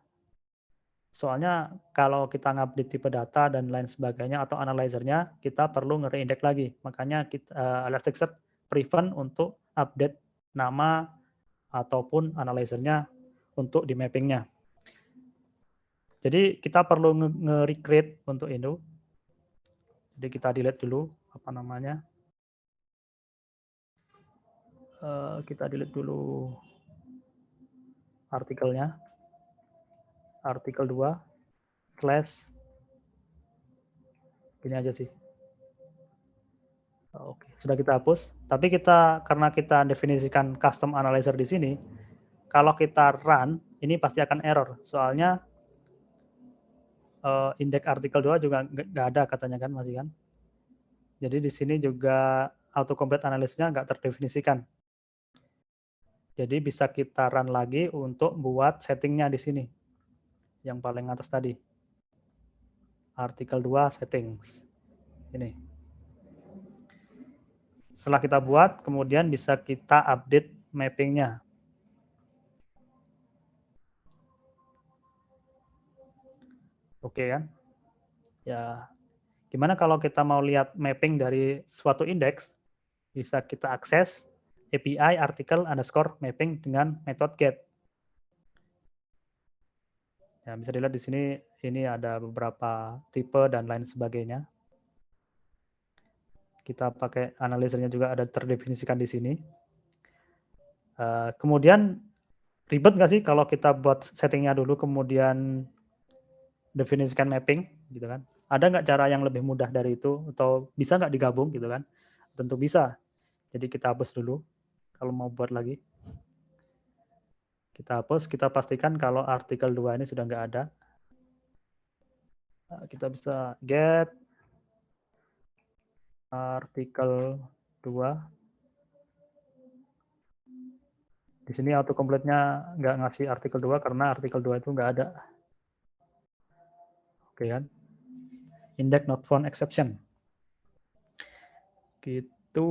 Soalnya kalau kita ngupdate tipe data dan lain sebagainya atau analyzer-nya, kita perlu nge-reindex lagi. Makanya Elasticsearch prevent untuk update nama ataupun analyzer-nya untuk di mapping-nya. Jadi kita perlu nge-recreate untuk itu. Jadi kita delete dulu apa namanya. Kita delete dulu artikelnya. Artikel 2 slash ini aja sih. Oke, sudah kita hapus. Tapi karena kita definisikan custom analyzer di sini, kalau kita run, ini pasti akan error. Soalnya indeks artikel 2 juga nggak ada katanya kan, masih kan. Jadi di sini juga autocomplete analysis-nya nggak terdefinisikan. Jadi bisa kita run lagi untuk buat settingnya di sini. Yang paling atas tadi. Artikel 2 settings. Ini. Setelah kita buat, kemudian bisa kita update mapping-nya. Oke kan? Ya, gimana kalau kita mau lihat mapping dari suatu indeks? Bisa kita akses API artikel underscore mapping dengan method get. Ya, bisa dilihat di sini ini ada beberapa tipe dan lain sebagainya. Kita pakai analyzer-nya juga ada terdefinisikan di sini. Kemudian ribet nggak sih kalau kita buat settingnya dulu kemudian definisikan mapping gitu kan? Ada nggak cara yang lebih mudah dari itu atau bisa nggak digabung gitu kan? Tentu bisa. Jadi kita hapus dulu kalau mau buat lagi. Kita hapus, kita pastikan kalau artikel 2 ini sudah nggak ada. Kita bisa get artikel 2. Di sini autocomplete-nya nggak ngasih artikel 2 karena artikel 2 itu nggak ada. Oke kan? Index not found exception. Gitu.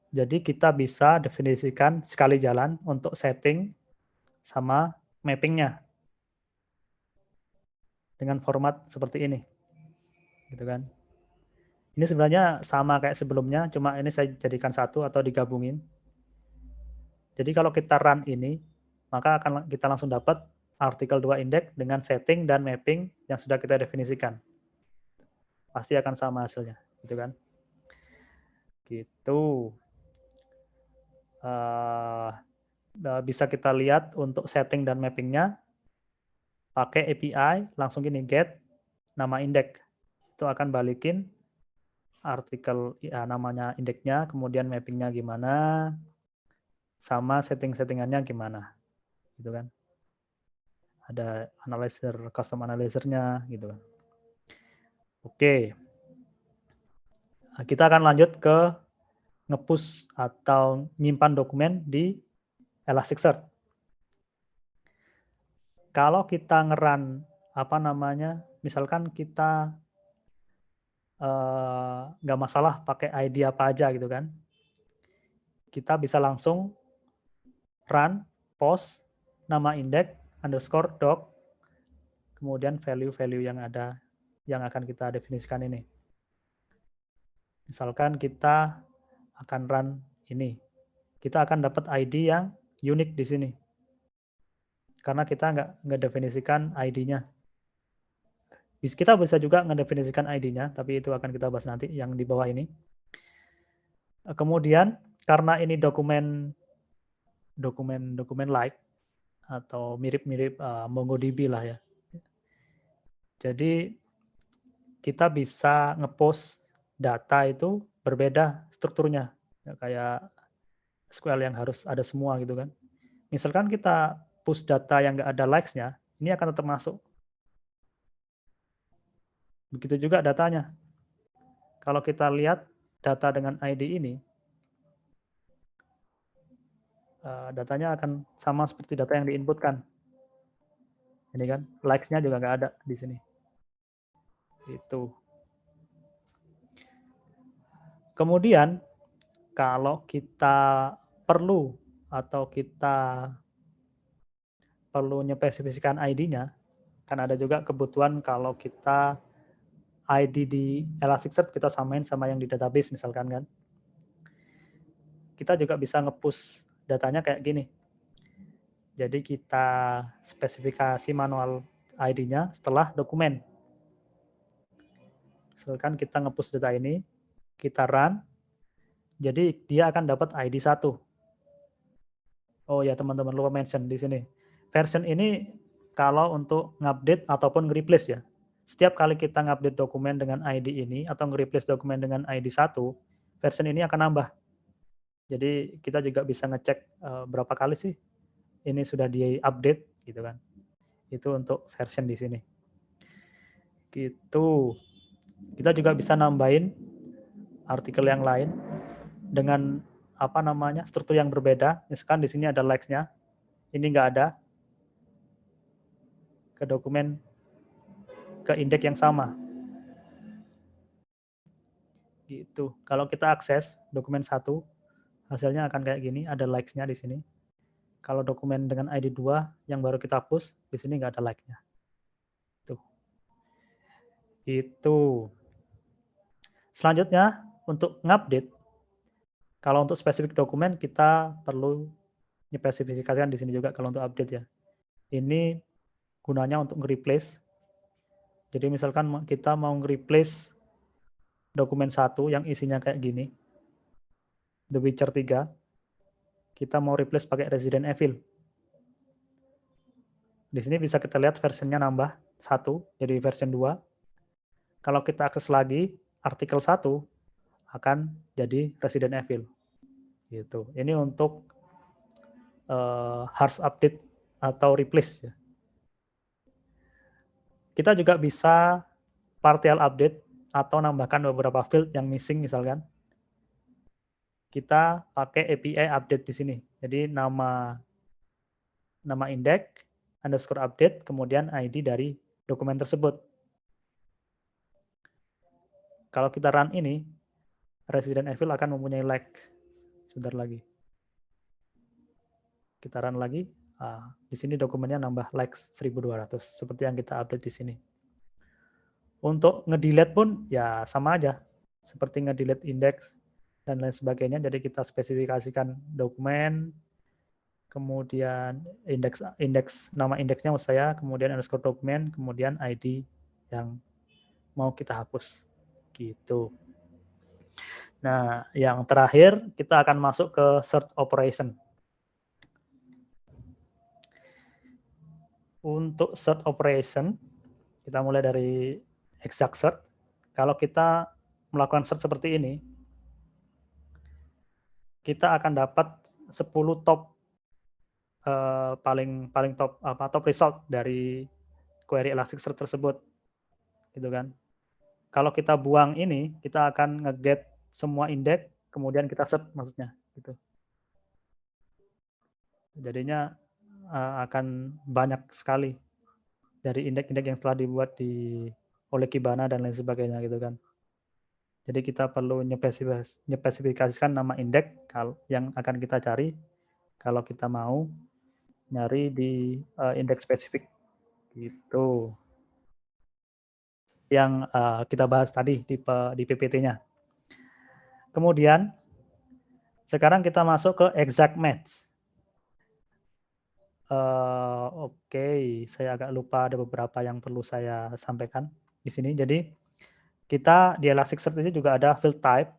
Jadi kita bisa definisikan sekali jalan untuk setting sama mapping-nya. Dengan format seperti ini. Gitu kan? Ini sebenarnya sama kayak sebelumnya, cuma ini saya jadikan satu atau digabungin. Jadi kalau kita run ini, maka akan kita langsung dapat artikel 2 index dengan setting dan mapping yang sudah kita definisikan. Pasti akan sama hasilnya, gitu kan? Gitu. Bisa kita lihat untuk setting dan mappingnya pakai API, langsung gini, get nama index. Itu akan balikin artikel ya, namanya indeksnya, kemudian mappingnya gimana, sama setting-settingannya gimana, gitu kan? Ada analyzer, custom analyzer-nya, gitu kan? Oke, nah, kita akan lanjut ke nge-push atau nyimpan dokumen di Elasticsearch. Kalau kita nge-run apa namanya, misalkan kita nggak masalah pakai ID apa aja gitu kan, kita bisa langsung run post nama index underscore doc kemudian value-value yang ada yang akan kita definisikan ini. Misalkan kita akan run ini, kita akan dapat ID yang unik di sini karena kita nggak definisikan ID-nya. Kita bisa juga ngedefinisikan ID-nya, tapi itu akan kita bahas nanti yang di bawah ini. Kemudian karena ini dokumen like atau mirip-mirip MongoDB lah ya. Jadi kita bisa ngepost data itu berbeda strukturnya, ya, kayak SQL yang harus ada semua gitu kan. Misalkan kita nge-push data yang nggak ada likes-nya, ini akan tetap masuk. Begitu juga datanya. Kalau kita lihat data dengan ID ini, datanya akan sama seperti data yang diinputkan. Ini kan, likes-nya juga nggak ada di sini. Itu. Kemudian, kalau kita perlu atau kita perlu nyespesifikasikan ID-nya, kan ada juga kebutuhan kalau kita ID di Elasticsearch kita samain sama yang di database misalkan kan. Kita juga bisa nge-push datanya kayak gini. Jadi kita spesifikasi manual ID-nya setelah dokumen. Misalkan kita nge-push data ini, kita run, jadi dia akan dapat ID 1. Oh ya teman-teman lupa mention di sini. Version ini kalau untuk ngupdate ataupun nge-replace ya. Setiap kali kita ngupdate dokumen dengan ID ini atau nge-replace dokumen dengan ID 1, version ini akan nambah. Jadi kita juga bisa ngecek berapa kali sih ini sudah di-update gitu kan. Itu untuk version di sini. Gitu. Kita juga bisa nambahin artikel yang lain dengan apa namanya struktur yang berbeda. Misalkan di sini ada likes-nya, ini nggak ada ke dokumen ke indeks yang sama. Gitu. Kalau kita akses dokumen 1, hasilnya akan kayak gini, ada likes-nya di sini. Kalau dokumen dengan ID 2 yang baru kita push, di sini nggak ada like-nya. Tuh. Itu. Selanjutnya, untuk ngupdate, kalau untuk spesifik dokumen, kita perlu spesifikasikan di sini juga kalau untuk update ya. Ini gunanya untuk nge-replace. Jadi misalkan kita mau nge-replace dokumen 1 yang isinya kayak gini, The Witcher 3, kita mau replace pakai Resident Evil. Di sini bisa kita lihat versionnya nambah 1, jadi version 2. Kalau kita akses lagi, artikel 1 akan jadi Resident Evil. Gitu. Ini untuk harsh update atau replace ya. Kita juga bisa partial update atau nambahkan beberapa field yang missing misalkan. Kita pakai API update di sini. Jadi nama indeks underscore update kemudian ID dari dokumen tersebut. Kalau kita run ini, Resident Evil akan mempunyai lag sebentar lagi. Kita run lagi. Di sini dokumennya nambah likes 1200 seperti yang kita update di sini. Untuk nge-delete pun ya sama aja. Seperti nge-delete indeks dan lain sebagainya. Jadi kita spesifikasikan dokumen, kemudian nama indeksnya maksud saya, kemudian underscore dokumen, kemudian ID yang mau kita hapus. Gitu. Nah, yang terakhir kita akan masuk ke search operation. Untuk search operation, kita mulai dari exact search. Kalau kita melakukan search seperti ini, kita akan dapat 10 top paling top result dari query Elasticsearch tersebut. Gitu kan. Kalau kita buang ini, kita akan nge-get semua indeks, kemudian kita search maksudnya gitu. Jadinya akan banyak sekali dari indeks-indeks yang telah dibuat oleh Kibana dan lain sebagainya gitu kan. Jadi kita perlu nyespesifikasikan nama indeks yang akan kita cari kalau kita mau nyari di indeks spesifik gitu. Yang kita bahas tadi di PPT-nya. Kemudian sekarang kita masuk ke exact match. Oke, saya agak lupa ada beberapa yang perlu saya sampaikan di sini. Jadi kita di Elasticsearch ini juga ada field type.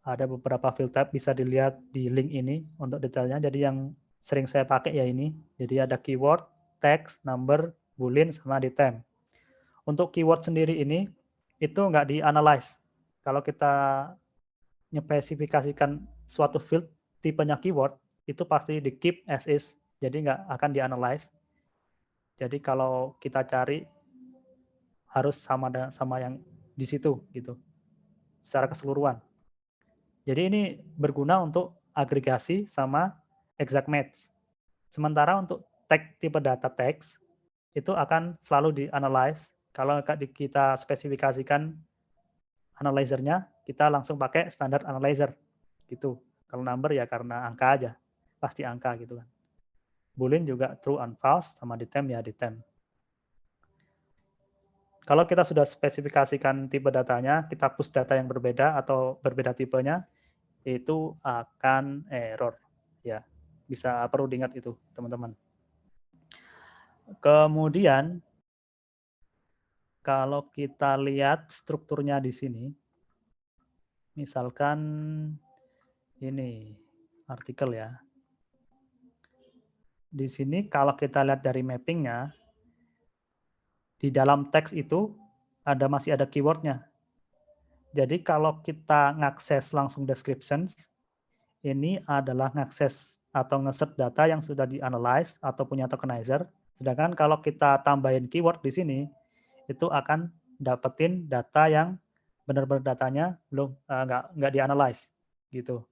Ada beberapa field type bisa dilihat di link ini untuk detailnya. Jadi yang sering saya pakai ya ini. Jadi ada keyword, text, number, boolean, sama ditem. Untuk keyword sendiri ini itu nggak di-analyze. Kalau kita nyespesifikasikan suatu field tipenya keyword, itu pasti di keep as is. Jadi nggak akan di-analyze. Jadi kalau kita cari harus sama yang di situ gitu, secara keseluruhan. Jadi ini berguna untuk agregasi sama exact match. Sementara untuk tag tipe data text itu akan selalu di-analyze. Kalau kita spesifikasikan analyzer-nya, kita langsung pakai standar analyzer gitu. Kalau number ya karena angka aja, pasti angka gitu kan. Boolean juga true and false, sama di temp ya di temp. Kalau kita sudah spesifikasikan tipe datanya, kita push data yang berbeda atau berbeda tipenya, itu akan error. Ya, bisa perlu diingat itu, teman-teman. Kemudian, kalau kita lihat strukturnya di sini, misalkan ini artikel ya. Di sini kalau kita lihat dari mappingnya, di dalam teks itu masih ada keywordnya. Jadi kalau kita ngakses langsung descriptions, ini adalah ngakses atau ngeset data yang sudah di-analyze atau punya tokenizer. Sedangkan kalau kita tambahin keyword di sini, itu akan dapetin data yang benar-benar datanya belum nggak di-analyze gitu.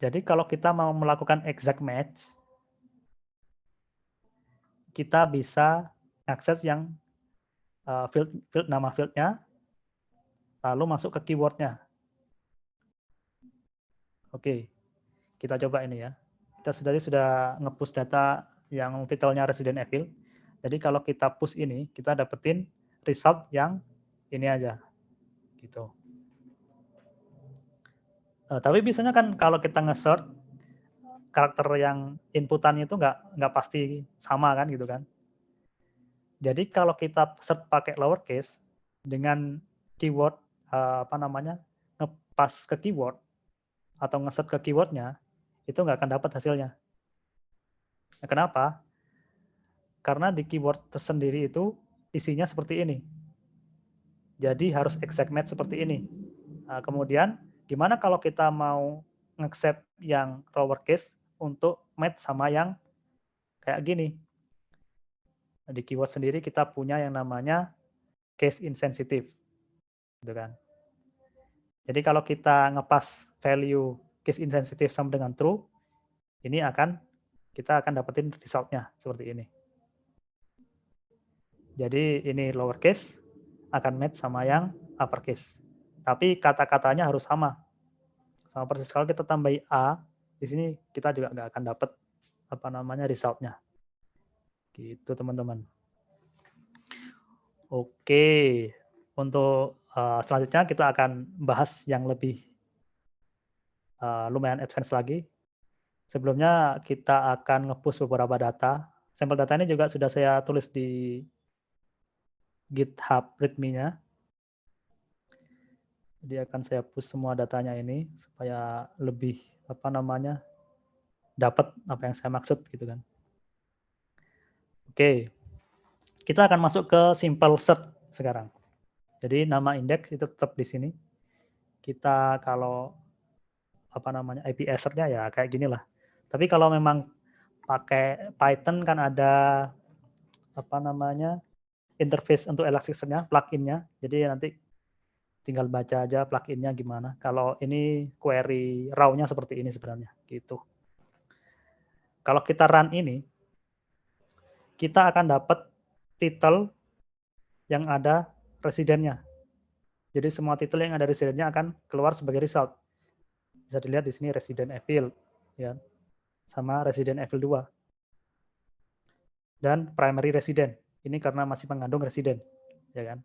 Jadi kalau kita mau melakukan exact match, kita bisa akses yang nama fieldnya, lalu masuk ke keywordnya. Oke, kita coba ini ya. Kita sudah nge-push data yang titelnya Resident Evil. Jadi kalau kita push ini, kita dapetin result yang ini aja, gitu. Tapi biasanya kan kalau kita nge-search, karakter yang inputannya itu nggak pasti sama kan, gitu kan. Jadi kalau kita search pakai lowercase dengan keyword ngepas ke keyword atau ngeset ke keywordnya, itu nggak akan dapat hasilnya. Nah, kenapa? Karena di keyword tersendiri itu isinya seperti ini. Jadi harus exact match seperti ini. Nah, kemudian gimana kalau kita mau nge-accept yang lowercase untuk match sama yang kayak gini? Nah, di keyword sendiri kita punya yang namanya case insensitive, gitu kan. Jadi kalau kita ngepas value case insensitive sama dengan true, ini kita akan dapetin result-nya seperti ini. Jadi ini lowercase akan match sama yang uppercase. Tapi kata-katanya harus sama. Sama persis. Kalau kita tambahi A, di sini kita juga nggak akan dapat result-nya. Gitu teman-teman. Oke, untuk selanjutnya kita akan bahas yang lebih lumayan advance lagi. Sebelumnya kita akan nge-push beberapa data. Sampel data ini juga sudah saya tulis di GitHub README-nya. Jadi akan saya push semua datanya ini supaya lebih dapat apa yang saya maksud gitu kan. Oke. Kita akan masuk ke simple search sekarang. Jadi nama indeks itu tetap di sini. Kita kalau IP assert-nya ya kayak gini lah. Tapi kalau memang pakai Python kan ada interface untuk Elasticsearch-nya, plugin-nya. Jadi nanti tinggal baca aja plugin-nya gimana. Kalau ini query raw-nya seperti ini sebenarnya, gitu. Kalau kita run ini, kita akan dapat title yang ada residennya. Jadi semua titel yang ada residennya akan keluar sebagai result. Bisa dilihat di sini Resident Evil, ya, sama Resident Evil 2. Dan primary resident. Ini karena masih mengandung resident, ya kan?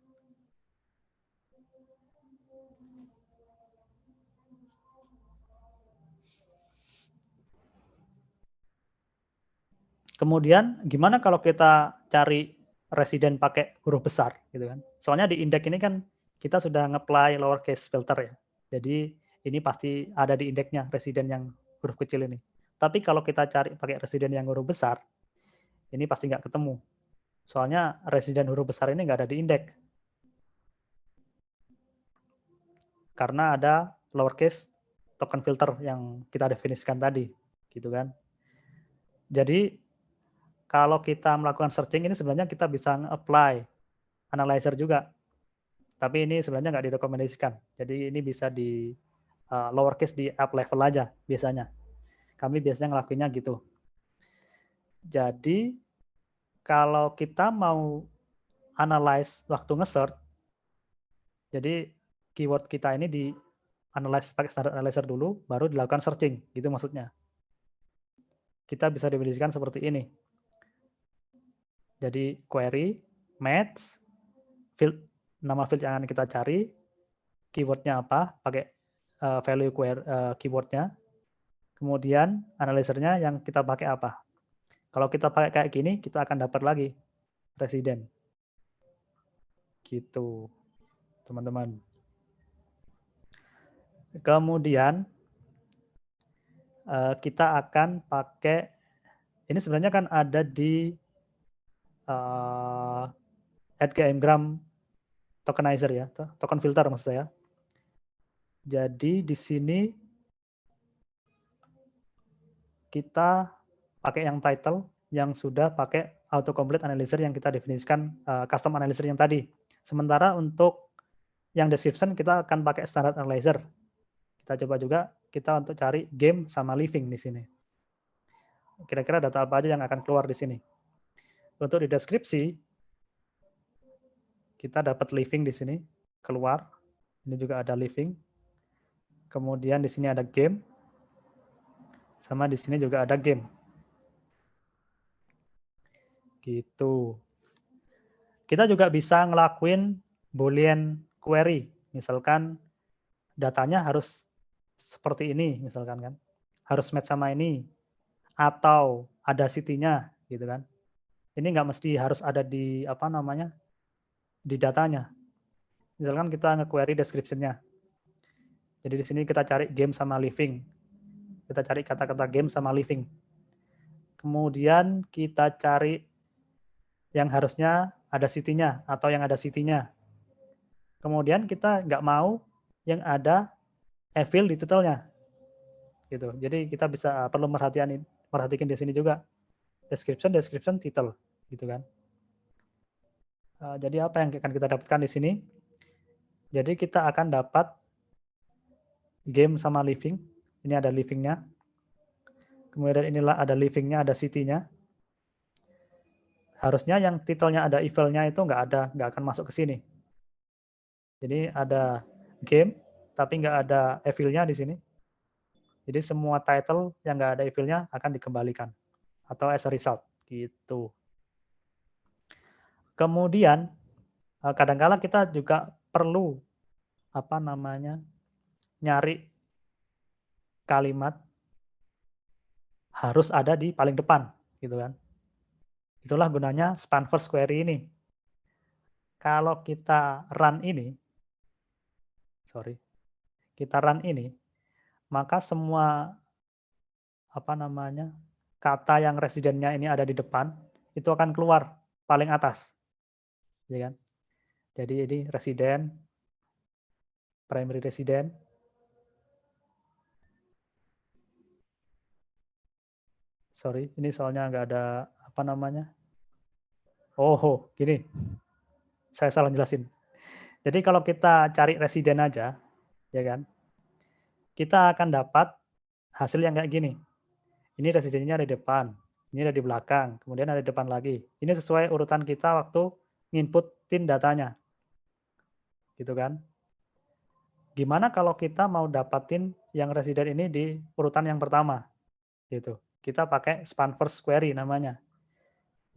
Kemudian gimana kalau kita cari resident pakai huruf besar gitu kan? Soalnya di indeks ini kan kita sudah nge-apply lowercase filter ya. Jadi ini pasti ada di indeksnya resident yang huruf kecil ini. Tapi kalau kita cari pakai resident yang huruf besar, ini pasti nggak ketemu. Soalnya resident huruf besar ini nggak ada di indeks. Karena ada lowercase token filter yang kita definisikan tadi. gitu kan. Jadi kalau kita melakukan searching ini sebenarnya kita bisa nge-apply analyzer juga, tapi ini sebenarnya nggak direkomendasikan. Jadi ini bisa di lowercase di up level aja biasanya. Kami biasanya ngelakuinnya gitu. Jadi kalau kita mau analyze waktu nge-search, jadi keyword kita ini di analyze pakai standard analyzer dulu, baru dilakukan searching, gitu maksudnya. Kita bisa definisikan seperti ini. Jadi query, match, field, nama field yang akan kita cari, keywordnya apa, pakai value keywordnya, kemudian analyzernya yang kita pakai apa. Kalau kita pakai kayak gini, kita akan dapat lagi resident. Gitu, teman-teman. Kemudian kita akan pakai, ini sebenarnya kan ada di AdGamgram tokenizer ya, token filter maksud saya. Jadi di sini kita pakai yang title yang sudah pakai autocomplete analyzer yang kita definisikan custom analyzer yang tadi. Sementara untuk yang description kita akan pakai standard analyzer. Kita coba juga kita untuk cari game sama living di sini. Kira-kira data apa aja yang akan keluar di sini. Untuk di deskripsi kita dapat living di sini keluar. Ini juga ada living. Kemudian di sini ada game. Sama di sini juga ada game. Gitu. Kita juga bisa ngelakuin Boolean query. Misalkan datanya harus seperti ini, misalkan kan. Harus match sama ini. Atau ada city-nya, gitu kan. Ini nggak mesti harus ada di apa namanya di datanya. Misalkan kita nge-query description-nya. Jadi di sini kita cari game sama living. Kita cari kata-kata game sama living. Kemudian kita cari yang harusnya ada city-nya atau yang ada city-nya. Kemudian kita nggak mau yang ada evil di title-nya. Gitu. Jadi kita bisa perlu merhatikan di sini juga description, title, gitu kan. Jadi apa yang akan kita dapatkan di sini? Jadi kita akan dapat game sama living. Ini ada living-nya. Kemudian inilah ada living-nya, ada city-nya. Harusnya yang titelnya ada evil-nya itu nggak akan masuk ke sini. Jadi ada game, tapi nggak ada evil-nya di sini. Jadi semua title yang nggak ada evil-nya akan dikembalikan atau as a result gitu. Kemudian kadang-kala kita juga perlu apa namanya nyari kalimat harus ada di paling depan gitu kan. Itulah gunanya span first query ini. Kalau kita run ini, maka semua apa namanya kata yang residennya ini ada di depan itu akan keluar paling atas, ya kan? Jadi ini resident, primary resident, sorry, ini soalnya nggak ada apa namanya. Oh, gini, saya salah jelasin. Jadi kalau kita cari resident aja, ya kan, kita akan dapat hasil yang kayak gini. Ini residennya ada di depan, ini ada di belakang, kemudian ada di depan lagi. Ini sesuai urutan kita waktu nginputin datanya. Gitu kan. Gimana kalau kita mau dapatin yang residen ini di urutan yang pertama? Gitu. Kita pakai span first query namanya.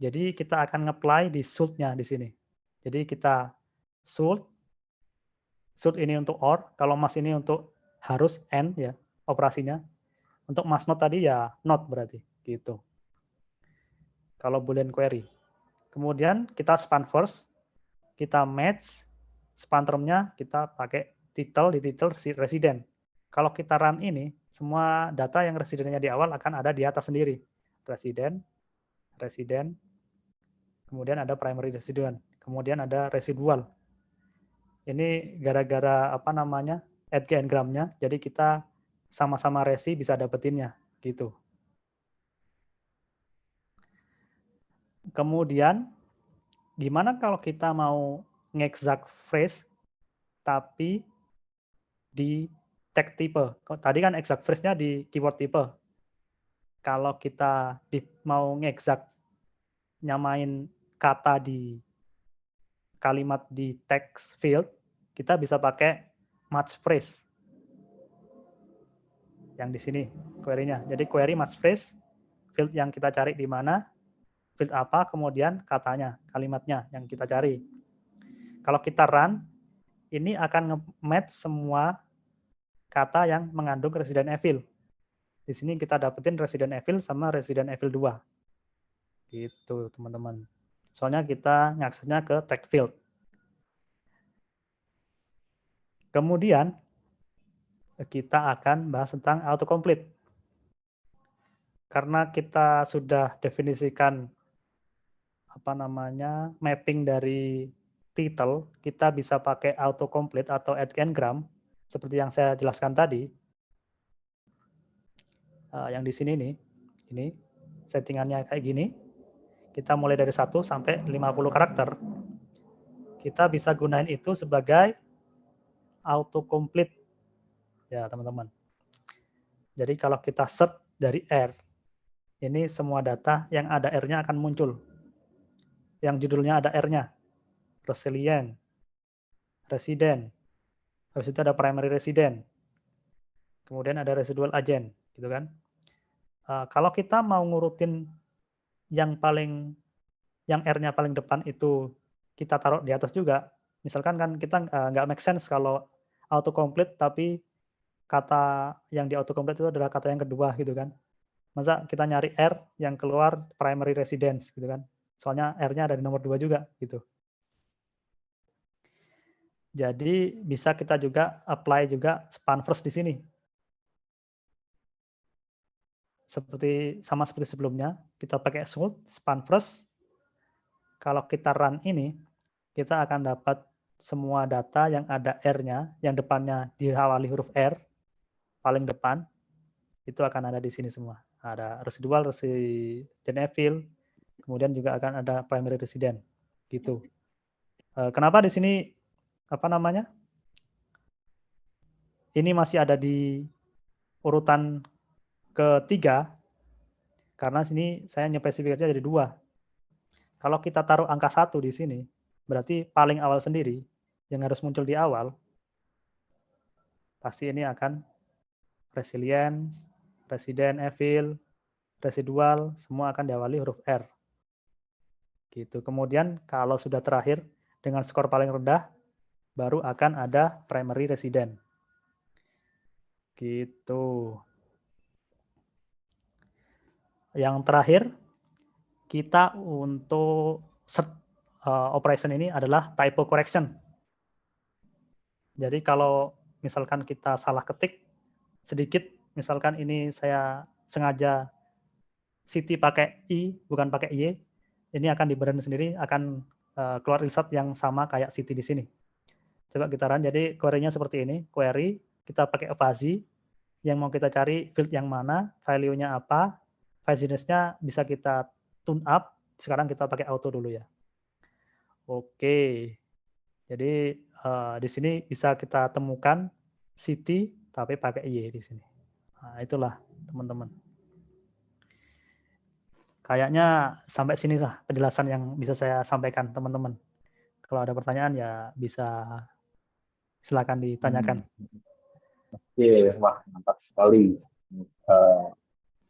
Jadi kita akan nge-apply di sult-nya di sini. Jadi kita sult ini untuk or, kalau mas ini untuk harus and ya operasinya. Untuk must not tadi ya not berarti gitu. Kalau boolean query. Kemudian kita span first, kita match span term-nya kita pakai title di title resident. Kalau kita run ini, semua data yang residennya di awal akan ada di atas sendiri. Resident, kemudian ada primary resident, kemudian ada residual. Ini gara-gara apa namanya AdGamgram-nya, jadi kita sama-sama resi bisa dapetinnya gitu. Kemudian, gimana kalau kita mau nge-exact phrase, tapi di tag type? Tadi kan exact phrase-nya di keyword type. Kalau kita mau nge-exact nyamain kata di kalimat di text field, kita bisa pakai match phrase. Yang di sini query-nya. Jadi query match phrase, field yang kita cari di mana, field apa, kemudian katanya, kalimatnya yang kita cari. Kalau kita run, ini akan nge-match semua kata yang mengandung Resident Evil. Di sini kita dapetin Resident Evil sama Resident Evil 2. Gitu, teman-teman. Soalnya kita ngaksesnya ke tag field. Kemudian, kita akan bahas tentang autocomplete. Karena kita sudah definisikan mapping dari title, kita bisa pakai autocomplete atau add n-gram seperti yang saya jelaskan tadi. Yang di sini nih, ini settingannya kayak gini. Kita mulai dari 1 sampai 50 karakter. Kita bisa gunain itu sebagai autocomplete ya, teman-teman. Jadi kalau kita search dari R, ini semua data yang ada R-nya akan muncul. Yang judulnya ada R-nya. Resilient, resident, habis itu ada primary resident, kemudian ada residual agent, gitu kan. Kalau kita mau ngurutin yang R-nya paling depan itu kita taruh di atas juga, misalkan kan kita nggak make sense kalau autocomplete tapi kata yang di autocomplete itu adalah kata yang kedua gitu kan. Masa kita nyari R yang keluar primary residence gitu kan. Soalnya R-nya ada di nomor 2 juga gitu. Jadi bisa kita juga apply juga span first di sini. Sama seperti sebelumnya, kita pakai salt, span first. Kalau kita run ini, kita akan dapat semua data yang ada R-nya, yang depannya diawali huruf R, paling depan, itu akan ada di sini semua. Ada residual, resident evil, kemudian juga akan ada primary resident. Gitu. Kenapa di sini ini masih ada di urutan ketiga, karena sini saya nyespesifikasinya jadi 2. Kalau kita taruh angka 1 di sini, berarti paling awal sendiri, yang harus muncul di awal, pasti ini akan resilience, resident evil, residual, semua akan diawali huruf R. Gitu. Kemudian kalau sudah terakhir dengan skor paling rendah, baru akan ada primary resident. Gitu. Yang terakhir, kita untuk operation ini adalah typo correction. Jadi kalau misalkan kita salah ketik sedikit, misalkan ini saya sengaja city pakai I, bukan pakai Y, ini akan di-burn sendiri, akan keluar result yang sama kayak city di sini. Coba kita run, jadi query-nya seperti ini, query, kita pakai fuzzy, yang mau kita cari field yang mana, value-nya apa, fuzziness-nya bisa kita tune up, sekarang kita pakai auto dulu ya. Oke, jadi di sini bisa kita temukan city, tapi pakai Y di sini. Nah, itulah teman-teman. Kayaknya sampai sini lah penjelasan yang bisa saya sampaikan teman-teman. Kalau ada pertanyaan ya bisa silakan ditanyakan. Oke, wah mantap sekali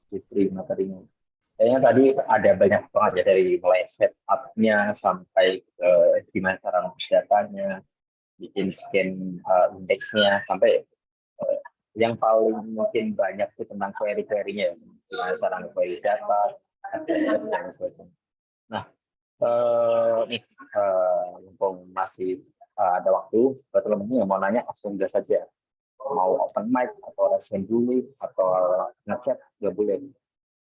Fitri materinya. Kayaknya tadi ada banyak banget ya dari mulai setup-nya sampai ke gimana cara mempersiapannya, bikin scan indeksnya, sampai yang paling mungkin banyak itu tentang query-query-nya, gimana cara nge-query data, dan sebagainya. Nah, nih, mumpung masih ada waktu, buat teman-teman yang mau nanya langsung gas saja. Mau open mic atau raise dulu atau ngechat nggak boleh.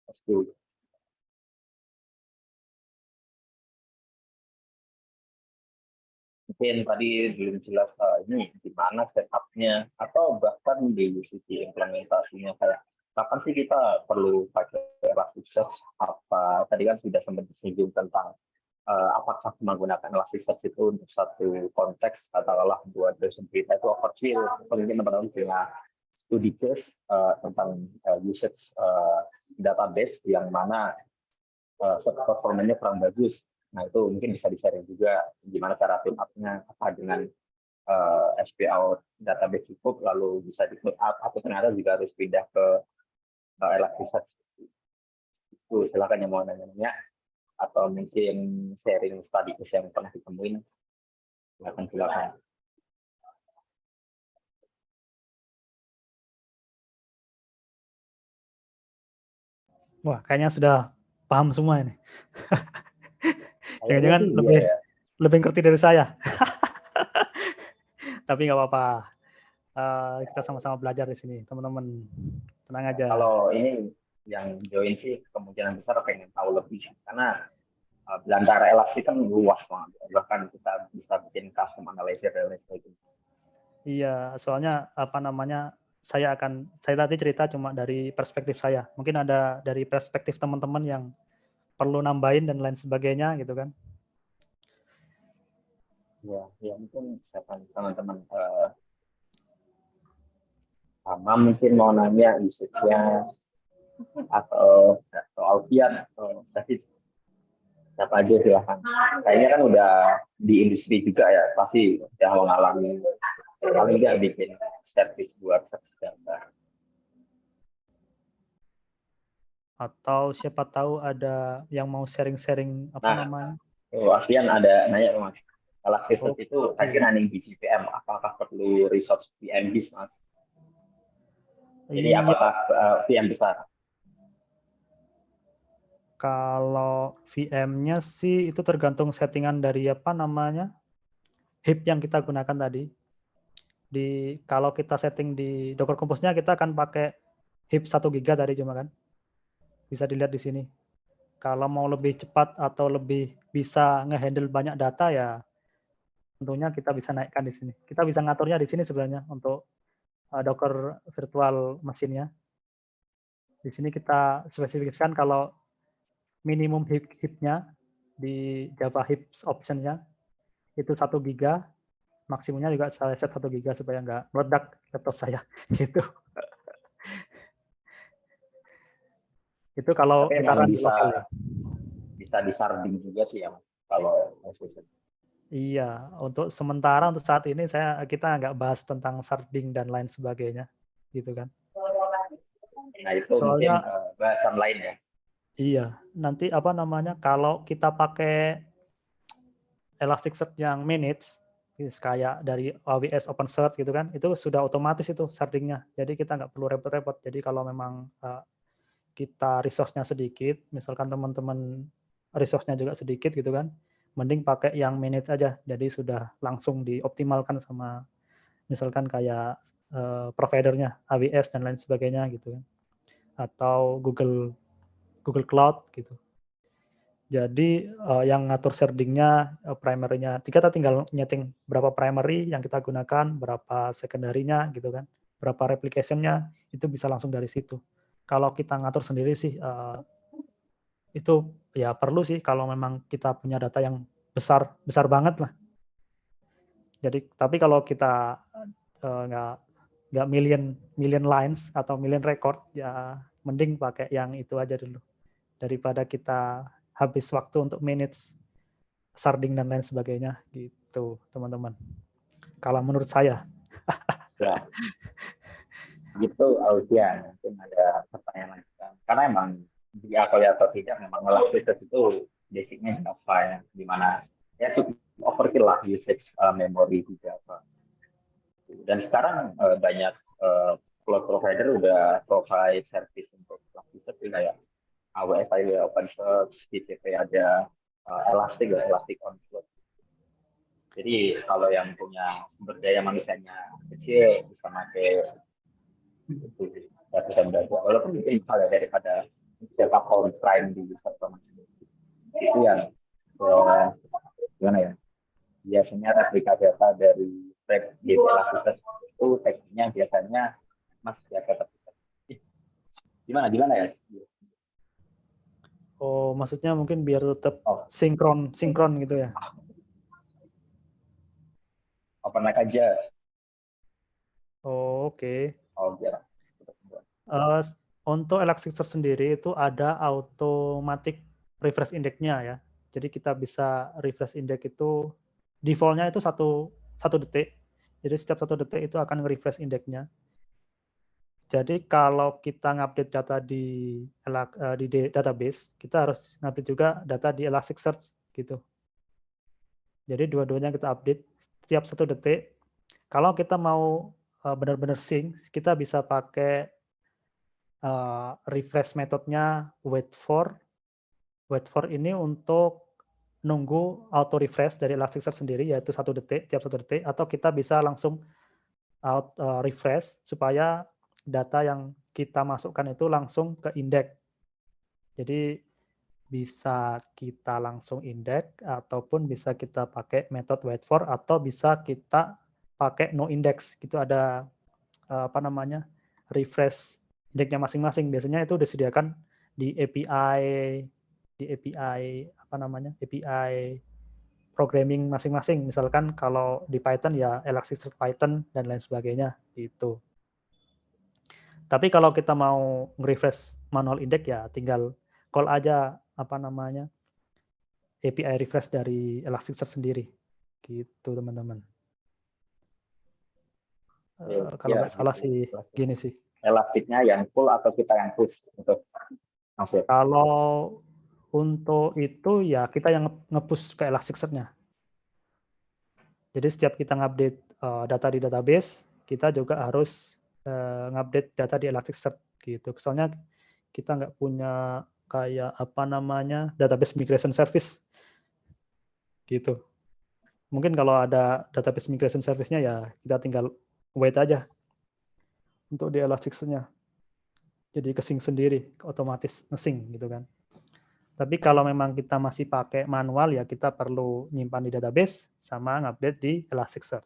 Pasti. Mungkin tadi belum jelas ini gimana setupnya atau bahkan di sisi implementasinya kayak kapan sih kita perlu pakai Elasticsearch? Apa tadi kan sudah sempat disinggung tentang apakah menggunakan Elasticsearch itu untuk satu konteks, katakanlah buat dosen kita itu overkill, mungkin teman-teman punya studi case tentang usage database yang mana performanya kurang bagus. Nah itu mungkin bisa di-sharing juga gimana cara tune up-nya, apa dengan SPL database cukup lalu bisa di tune up atau ternyata juga harus pindah ke Elasticsearch. Itu silakan yang mau nanya-nanya atau mungkin sharing study case yang pernah ditemuin, silakan. Wah, kayaknya sudah paham semua ini. Kayaknya Jangan-jangan sih lebih iya ya. lebih ngerti dari saya. Tapi nggak apa-apa. Kita sama-sama belajar di sini, teman-teman. Tenang aja. Kalau ini yang join sih kemungkinan besar pengen tahu lebih karena belantara elastik kan luas banget. Bahkan kita bisa bikin custom analyzer dan lain sebagainya. Iya, soalnya apa namanya? Saya tadi cerita cuma dari perspektif saya. Mungkin ada dari perspektif teman-teman yang perlu nambahin dan lain sebagainya gitu kan. Ya mungkin siapa teman-teman sama mungkin mau nanya usage-nya atau Alfian atau David, siapa aja silahkan. Kayaknya kan udah di industri juga ya, pasti udah mengalami paling nggak bikin service buat search data. Atau siapa tahu ada yang mau sharing-sharing apa Nah, namanya? Alfian ada nanya Mas. Kalau research Oh, itu tadi running di GPM, apakah perlu resource VM bis Mas? Jadi iya, apakah VM besar? kalau VM-nya sih itu tergantung settingan dari apa namanya? Heap yang kita gunakan tadi. Kalau kita setting di Docker Compose-nya kita akan pakai heap 1 giga tadi cuma kan. Bisa dilihat di sini. Kalau mau lebih cepat atau lebih bisa ngehandle banyak data ya tentunya kita bisa naikkan di sini. Kita bisa ngaturnya di sini sebenarnya untuk Docker virtual mesinnya. Di sini kita spesifikasikan kalau minimum heap-nya di Java Heaps option-nya itu 1 giga, maksimumnya juga saya set 1 giga supaya nggak meledak laptop saya gitu. Itu kalau Tapi kita emang run di lokal ya. bisa disarding juga sih ya Mas, kalau research. Iya, untuk sementara untuk saat ini kita nggak bahas tentang sharding dan lain sebagainya, gitu kan. Nah itu mungkin Soalnya bahasan lain ya. iya, nanti apa namanya kalau kita pakai Elasticsearch yang manage, kayak dari AWS OpenSearch gitu kan, itu sudah otomatis itu shardingnya. Jadi kita nggak perlu repot-repot. Jadi kalau memang kita resource-nya sedikit, misalkan teman-teman resource-nya juga sedikit gitu kan, mending pakai yang manage aja. Jadi sudah langsung dioptimalkan sama misalkan kayak providernya AWS dan lain sebagainya gitu kan, atau Google Cloud gitu. Jadi yang ngatur sharding-nya primary-nya, kita tinggal nyeting berapa primary yang kita gunakan, berapa secondary-nya gitu kan, berapa replication-nya itu bisa langsung dari situ. Kalau kita ngatur sendiri sih itu ya perlu sih kalau memang kita punya data yang besar besar banget lah. Jadi tapi kalau kita nggak million lines atau million record ya mending pakai yang itu aja dulu daripada kita habis waktu untuk manage sharding dan lain sebagainya gitu teman-teman. Kalau menurut saya. Ya, gitu Alfian. Mungkin ada pertanyaan lagi kan. Karena emang diakui atau tidak memang Elasticsearch itu basicnya Java ya, di mana ya cukup overkill lah usage memori di Java. Dan sekarang banyak cloud provider udah provide service untuk Elasticsearch kayak AWS ada OpenSearch, GCP ada Elastic ya, Elastic on Cloud. Jadi kalau yang punya sumber daya manusianya kecil bisa pakai itu bisa belajar. Walaupun itu hal ya daripada setup on prime di server itu yang gimana ya? Biasanya replika data dari web di Elasticsearch itu tekniknya biasanya masih agak terpisah. Gimana ya? Oh, maksudnya mungkin biar tetap Oh, sinkron gitu ya. open mic aja. Oh, oke. Oh, biar. Eh, untuk Elasticsearch sendiri itu ada automatic refresh index-nya ya. Jadi kita bisa refresh index itu default-nya itu satu detik. Jadi setiap 1 detik itu akan nge-refresh index-nya. Jadi kalau kita ngupdate data di database, kita harus ngupdate juga data di Elasticsearch gitu. Jadi dua-duanya kita update setiap 1 detik. Kalau kita mau benar-benar sync, kita bisa pakai refresh metodenya wait for. Wait for ini untuk nunggu auto refresh dari Elasticsearch sendiri, yaitu 1 detik, tiap 1 detik, atau kita bisa langsung refresh supaya data yang kita masukkan itu langsung ke indeks. Jadi bisa kita langsung indeks ataupun bisa kita pakai metode wait for atau bisa kita pakai no index. Gitu ada apa namanya? Refresh indeksnya masing-masing. Biasanya itu disediakan di API apa namanya? API programming masing-masing. Misalkan kalau di Python ya Elasticsearch Python dan lain sebagainya gitu. Tapi kalau kita mau nge-refresh manual index ya tinggal call aja apa namanya API refresh dari Elasticsearch sendiri. Gitu teman-teman. Kalau Ya, nggak salah gitu. sih gini sih. Elastiknya yang full atau kita yang push untuk masuk? Kalau untuk itu ya kita yang nge-push ke Elasticsearch-nya. Jadi setiap kita ngupdate data di database, kita juga harus ngupdate data di Elasticsearch gitu. Soalnya kita nggak punya kayak apa namanya database migration service gitu. Mungkin kalau ada database migration service-nya ya kita tinggal wait aja untuk di Elasticsearch-nya. Jadi ke-sync sendiri, otomatis nge-sync gitu kan. Tapi kalau memang kita masih pakai manual ya kita perlu nyimpan di database sama ngupdate di Elasticsearch.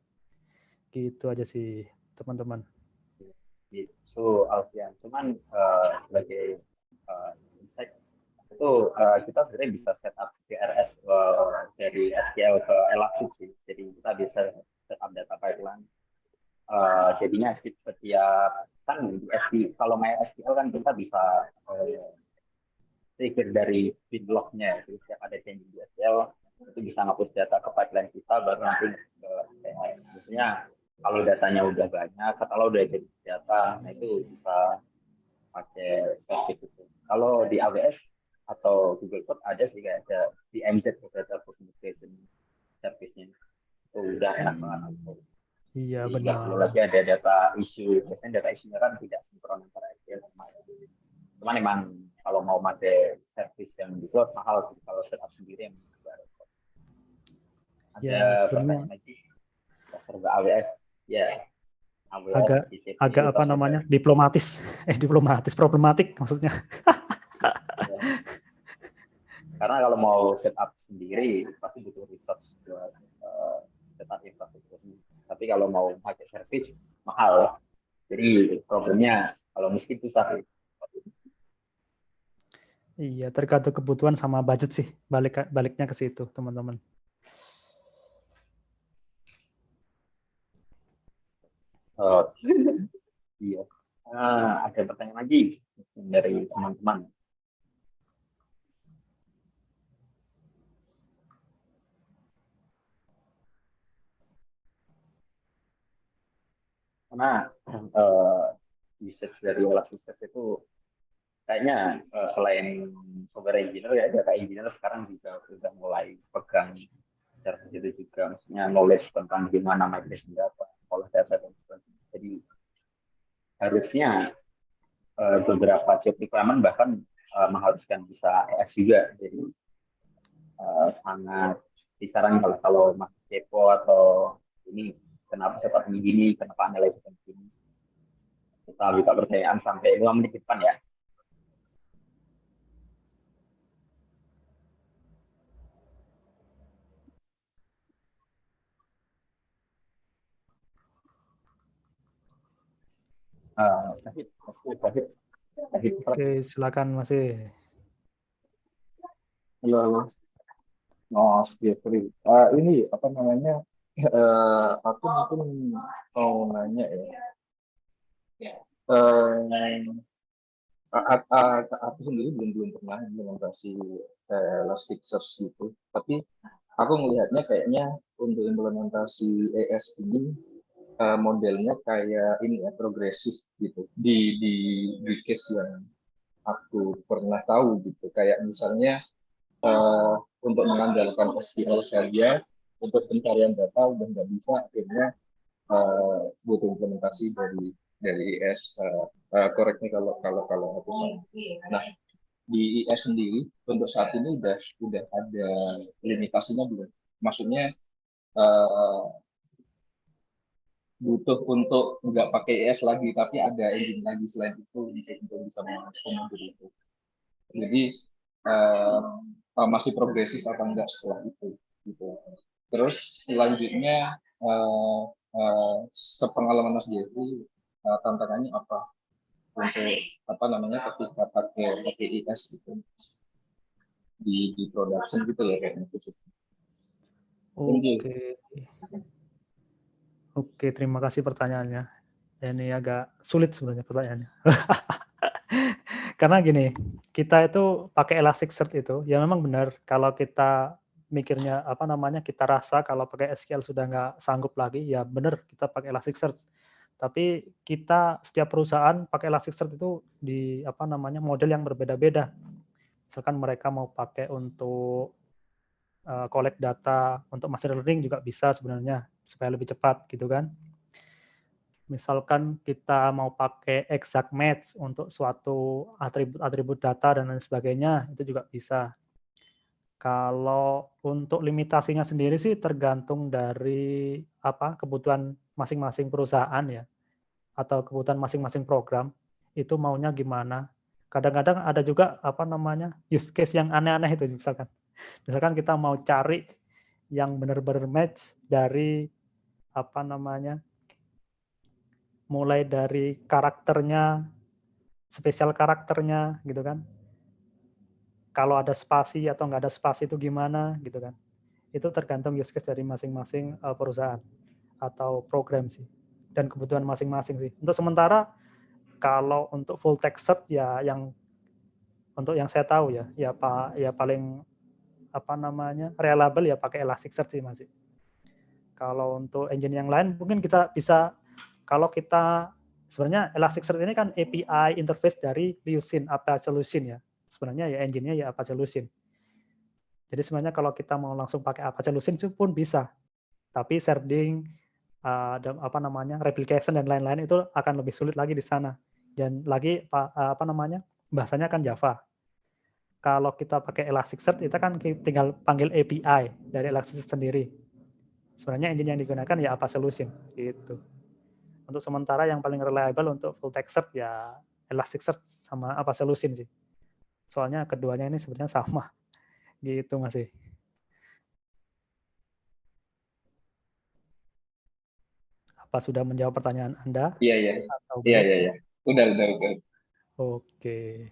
Gitu aja sih teman-teman. Gitu, Alfian. Cuman sebagai insight itu kita sebenarnya bisa setup CRS dari SQL ke Elastic sih. Jadi kita bisa setup data pipeline. Jadinya setiap kan di SQL, kalau main SQL kan kita bisa trigger dari feed log-nya. Jadi setiap ada change di SQL itu bisa ngapus data ke pipeline kita baru nanti ke PS. Biasanya kalau datanya udah banyak, kalau udah jadi data, nah itu bisa pakai service itu. Kalau di AWS atau Google Cloud ada sih kayak ada DMZ data communication service-nya. Itu udah enak banget. Iya Jadi nggak perlu benar. lagi ada data isu. Biasanya data isunya kan tidak sinkron antara SQL sama SQL. Cuman emang kalau mau pakai service yang di cloud mahal sih. Kalau setup sendiri yang baru. Ada Ya sebenarnya pertanyaan lagi server AWS. Ya, AWS, agak GCP, agak itu apa ada. namanya diplomatis, diplomatis problematik maksudnya. Ya. Karena kalau mau setup sendiri pasti butuh resource buat setup infrastrukturnya. Tapi kalau mau pakai service mahal. Jadi problemnya kalau miskin susah. Iya tergantung kebutuhan sama budget sih baliknya ke situ teman-teman. Uh, iya. Ada pertanyaan lagi dari teman-teman. Karena usage dari Elasticsearch itu kayaknya selain software engineer ya data engineer sekarang juga sudah mulai pegang service itu juga, maksudnya knowledge tentang gimana migration data, olah data dan sebagainya. Jadi harusnya beberapa job requirement bahkan mengharuskan bisa AS juga. Jadi sangat disarankan kalau masih kepo atau ini kenapa seperti ini, kenapa analisis begini. Kita buka pertanyaan sampai 2 menit ke depan ya. David, David. Oke, silakan masih. Halo, halo. Mas Jeffrey. Ini apa namanya? Aku mungkin mau nanya ya. Eh, aku sendiri belum pernah implementasi Elasticsearch gitu. Tapi aku melihatnya kayaknya untuk implementasi ES ini modelnya kayak ini ya progresif gitu. Di case yang aku pernah tahu gitu. Kayak misalnya eh, untuk mengandalkan SQL saja untuk pencarian data udah nggak bisa, akhirnya butuh implementasi dari IS. Correct nih kalau aku salah. Nah, di IS sendiri untuk saat ini udah ada limitasinya belum? Maksudnya eh, butuh untuk nggak pakai IS lagi, tapi ada engine lagi selain itu untuk bisa mengakomodir itu. Jadi eh, masih progresif apa enggak setelah itu gitu. Terus selanjutnya eh, sepengalaman Mas Jeffrey, tantangannya apa untuk apa namanya ketika pakai IS gitu di production gitu ya kayaknya gitu. Thank you. Oke. Oke, terima kasih pertanyaannya. Ini agak sulit sebenarnya pertanyaannya. Karena gini, kita itu pakai Elasticsearch itu, ya memang benar kalau kita mikirnya apa namanya, kita rasa kalau pakai SQL sudah nggak sanggup lagi, ya benar kita pakai Elasticsearch. Tapi kita setiap perusahaan pakai Elasticsearch itu di apa namanya, model yang berbeda-beda. Misalkan mereka mau pakai untuk collect data, untuk machine learning juga bisa sebenarnya supaya lebih cepat gitu kan. Misalkan kita mau pakai exact match untuk suatu atribut-atribut data dan lain sebagainya, itu juga bisa. Kalau untuk limitasinya sendiri sih tergantung dari apa kebutuhan masing-masing perusahaan ya, atau kebutuhan masing-masing program, itu maunya gimana. Kadang-kadang ada juga apa namanya use case yang aneh-aneh itu misalkan. Misalkan kita mau cari yang benar-benar match dari apa namanya, mulai dari karakternya, spesial karakternya gitu kan. Kalau ada spasi atau nggak ada spasi itu gimana gitu kan. Itu tergantung use case dari masing-masing perusahaan atau program sih. Dan kebutuhan masing-masing sih. Untuk sementara kalau untuk full text search ya yang untuk yang saya tahu ya Pak ya paling apa namanya reliable ya pakai Elasticsearch sih masih. Kalau untuk engine yang lain mungkin kita bisa kalau kita sebenarnya Elasticsearch ini kan API interface dari Lucene Apache Lucene ya. Sebenarnya ya engine-nya ya Apache Lucene. Jadi sebenarnya kalau kita mau langsung pakai Apache Lucene itu pun bisa. Tapi sharding apa namanya replication dan lain-lain itu akan lebih sulit lagi di sana. Dan lagi apa namanya bahasanya kan Java. Kalau kita pakai Elasticsearch kita kan tinggal panggil API dari Elasticsearch sendiri. Sebenarnya engine yang digunakan ya Apache Lucene gitu. Untuk sementara yang paling reliable untuk full text search ya Elasticsearch sama Apache Lucene sih. Soalnya keduanya ini sebenarnya sama gitu masih. Apa sudah menjawab pertanyaan Anda Iya iya atau iya belum? iya iya. Udah. Oke.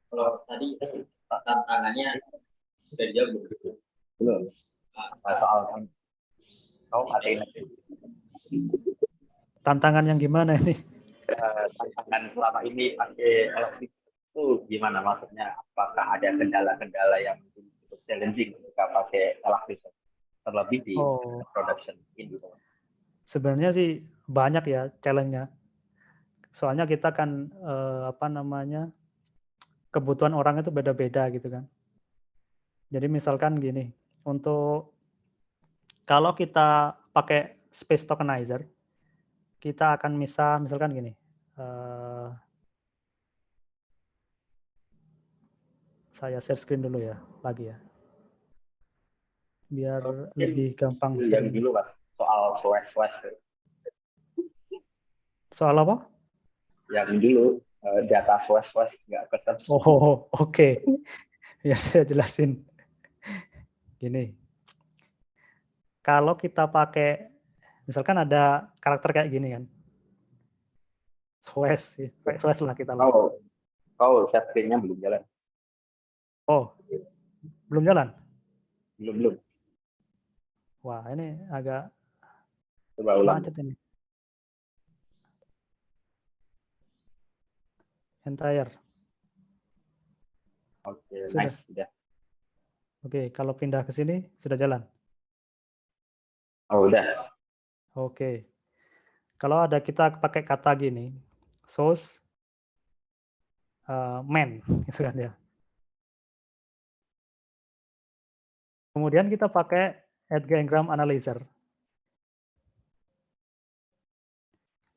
Kalau tadi tantangannya sudah dijawab belum? Soal kau ada Tantangan yang gimana ini? tantangan selama ini pakai Elastic itu gimana maksudnya? Apakah ada kendala-kendala yang cukup challenging ketika pakai Elastic terlebih di Oh, production ini? sebenarnya sih banyak ya challenge-nya. Soalnya kita kan apa namanya kebutuhan orang itu beda-beda gitu kan. Jadi misalkan gini, untuk kalau kita pakai space tokenizer, kita akan misalkan gini, saya share screen dulu ya, lagi ya, biar Mungkin lebih gampang yang sharingnya. dulu lah soal SOS Soal apa? yang dulu data SOS nggak ke Oh, oke. Biar saya jelasin. Gini, kalau kita pakai, misalkan ada karakter kayak gini kan, Swash, swash lah kita lah. Share screen-nya belum jalan. Oh, belum jalan? Belum. Wah, ini agak Coba ulang. macet ini. Entire. Oke, Sudah. nice. Sudah. Oke, kalau pindah ke sini sudah jalan. Oh, udah. Oke. Kalau ada kita pakai kata gini, source main, gitu kan ya. Kemudian kita pakai AdGengram Analyzer.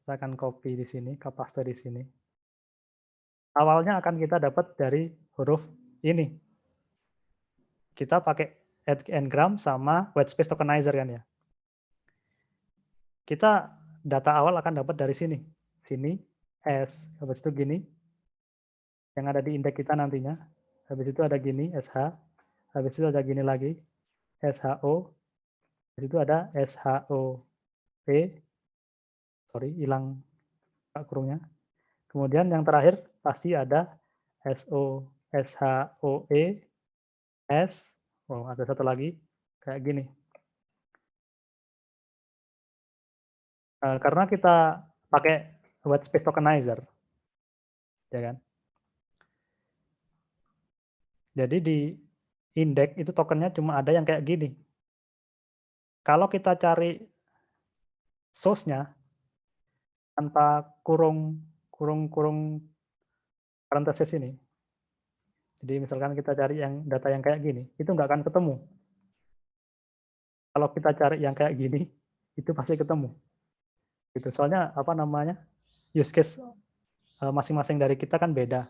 Kita akan copy di sini, paste di sini. Awalnya akan kita dapat dari huruf ini. Kita pakai AdGengram sama Whitespace Tokenizer kan ya. Kita data awal akan dapat dari sini. Sini, S, habis itu gini, yang ada di indeks kita nantinya. Habis itu ada gini, SH. Habis itu ada gini lagi, SHO. Habis itu ada SHOP. Sorry, hilang kurungnya. Kemudian yang terakhir pasti ada SHOE, S. Oh, ada satu lagi, kayak gini. Karena kita pakai Whitespace Tokenizer, ya kan? Jadi di indeks itu tokennya cuma ada yang kayak gini. Kalau kita cari source-nya tanpa kurung parenthesis ini. Jadi misalkan kita cari yang data yang kayak gini, itu nggak akan ketemu. Kalau kita cari yang kayak gini, itu pasti ketemu. Gitu. Soalnya apa namanya? Use case masing-masing dari kita kan beda.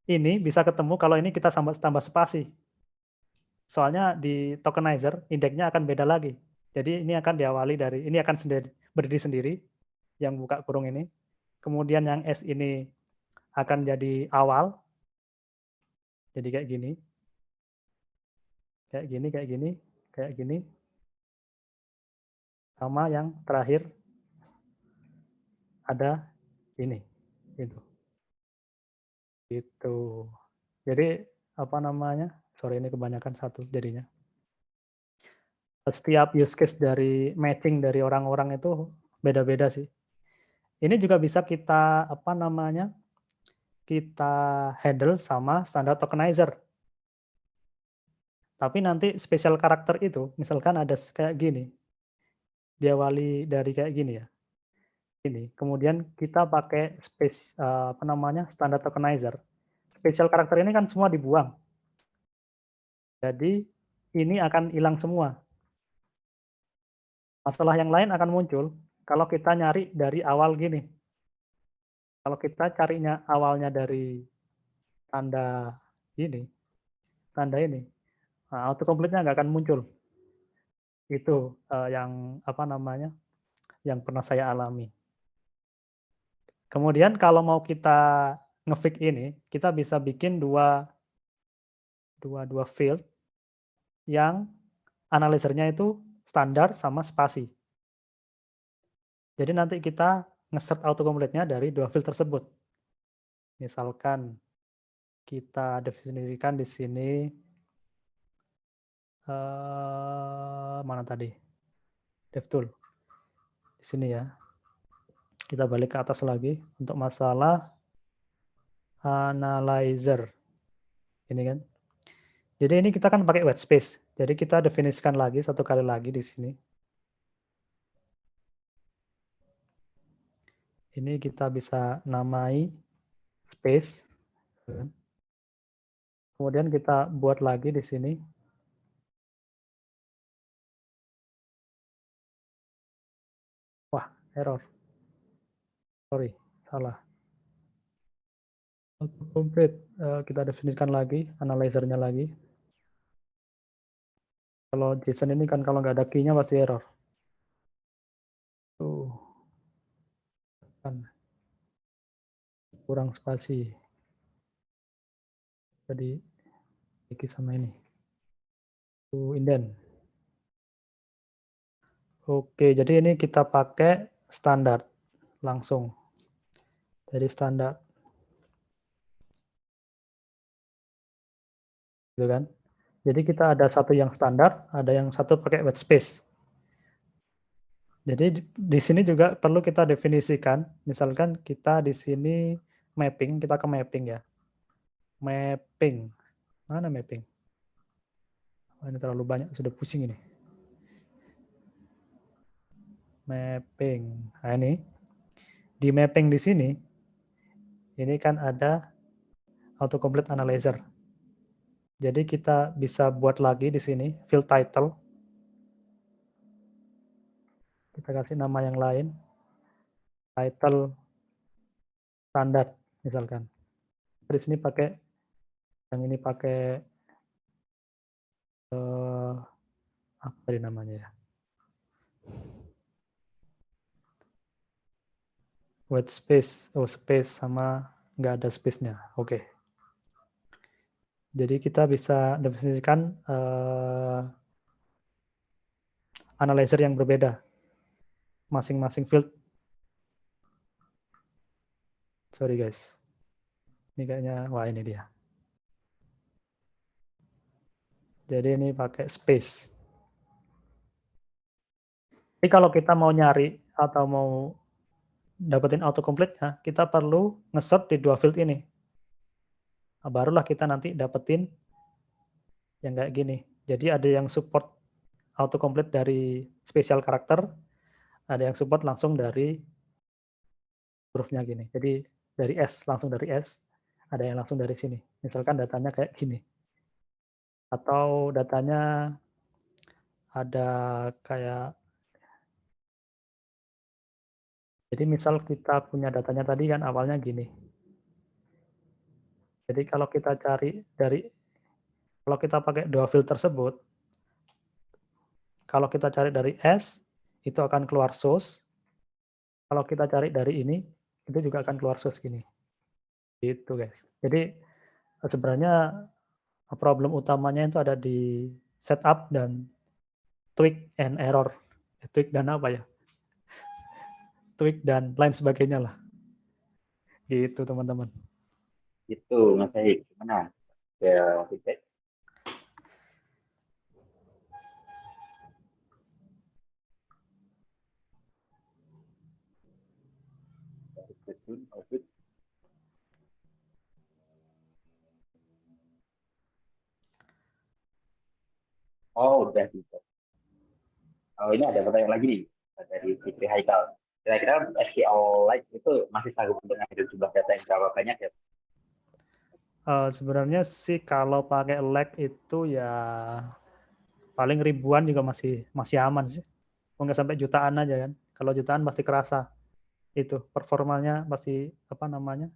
Ini bisa ketemu kalau ini kita tambah spasi. Soalnya di tokenizer indeksnya akan beda lagi. Jadi ini akan diawali dari ini akan berdiri sendiri yang buka kurung ini. Kemudian yang S ini akan jadi awal. Jadi kayak gini. Kayak gini, kayak gini, kayak gini. Sama yang terakhir ada ini. Gitu. Gitu. Jadi apa namanya? Sorry ini kebanyakan satu jadinya. Setiap use case dari matching dari orang-orang itu beda-beda sih. Ini juga bisa kita apa namanya? Kita handle sama standar tokenizer. Tapi nanti special karakter itu misalkan ada kayak gini. Diawali dari kayak gini ya. Ini. Kemudian kita pakai apa namanya? Standar tokenizer. Special karakter ini kan semua dibuang. Jadi ini akan hilang semua. Masalah yang lain akan muncul kalau kita nyari dari awal gini. Kalau kita carinya awalnya dari tanda ini, nah, autocomplete-nya nggak akan muncul. Itu yang apa namanya, yang pernah saya alami. Kemudian kalau mau kita ngefix ini, kita bisa bikin dua field yang analyzer-nya itu standar sama spasi. Jadi nanti kita nge-set autocomplete-nya dari dua field tersebut. Misalkan kita definisikan di sini mana tadi? DevTool. Di sini ya. Kita balik ke atas lagi untuk masalah analyzer. Ini kan. Jadi ini kita kan pakai whitespace. Jadi kita definisikan lagi satu kali lagi di sini. Ini kita bisa namai space. Kemudian kita buat lagi di sini. Wah, error. Sorry, salah. Complete. Kita definisikan lagi, analyzer-nya lagi. Kalau JSON ini kan kalau nggak ada key-nya pasti error. Tuh. Kan. Kurang spasi. Jadi, ini sama ini. Tuh, indent. Oke, jadi ini kita pakai standar. langsung dari standar. Gitu kan? Jadi kita ada satu yang standar, ada yang satu pakai white space. Jadi di sini juga perlu kita definisikan, misalkan kita di sini mapping, kita ke mapping ya. Mapping. Mana mapping? Oh, ini terlalu banyak, sudah pusing ini. Mapping. Nah, ini. Di mapping di sini, ini kan ada autocomplete analyzer. Jadi kita bisa buat lagi di sini field title. Kita kasih nama yang lain. Title standar misalkan. Di sini pakai yang ini pakai apa tadi namanya ya? White space, space sama nggak ada space-nya. Oke. Jadi kita bisa definisikan analyzer yang berbeda masing-masing field. Sorry guys. Ini kayaknya, wah ini dia. Jadi ini pakai space. Jadi kalau kita mau nyari atau mau dapetin autocomplete-nya, kita perlu nge-sort di dua field ini. Nah, barulah kita nanti dapetin yang kayak gini. Jadi ada yang support autocomplete dari special karakter, ada yang support langsung dari hurufnya gini. Jadi dari S, langsung dari S, ada yang langsung dari sini. Misalkan datanya kayak gini. Atau datanya ada kayak, jadi misal kita punya datanya tadi kan awalnya gini. Jadi kalau kita cari dari, kalau kita pakai dua field tersebut, kalau kita cari dari S, itu akan keluar source. Kalau kita cari dari ini, itu juga akan keluar source gini. Gitu guys. Jadi sebenarnya problem utamanya itu ada di setup dan tweak and error. Tweak dan apa ya? Tweak dan lain sebagainya lah. Gitu teman-teman. Itu Mas Syahid, gimana? Ya, feedback. Oh, udah bisa. Oh, ini ada pertanyaan lagi nih dari Fitri Haikal. Kira-kira SQLite itu masih sanggup dengan jumlah data yang berapa banyak ya? Sebenarnya sih kalau pakai lag itu ya paling ribuan juga masih aman sih. Nggak sampai jutaan aja kan. Kalau jutaan pasti kerasa itu performanya pasti apa namanya.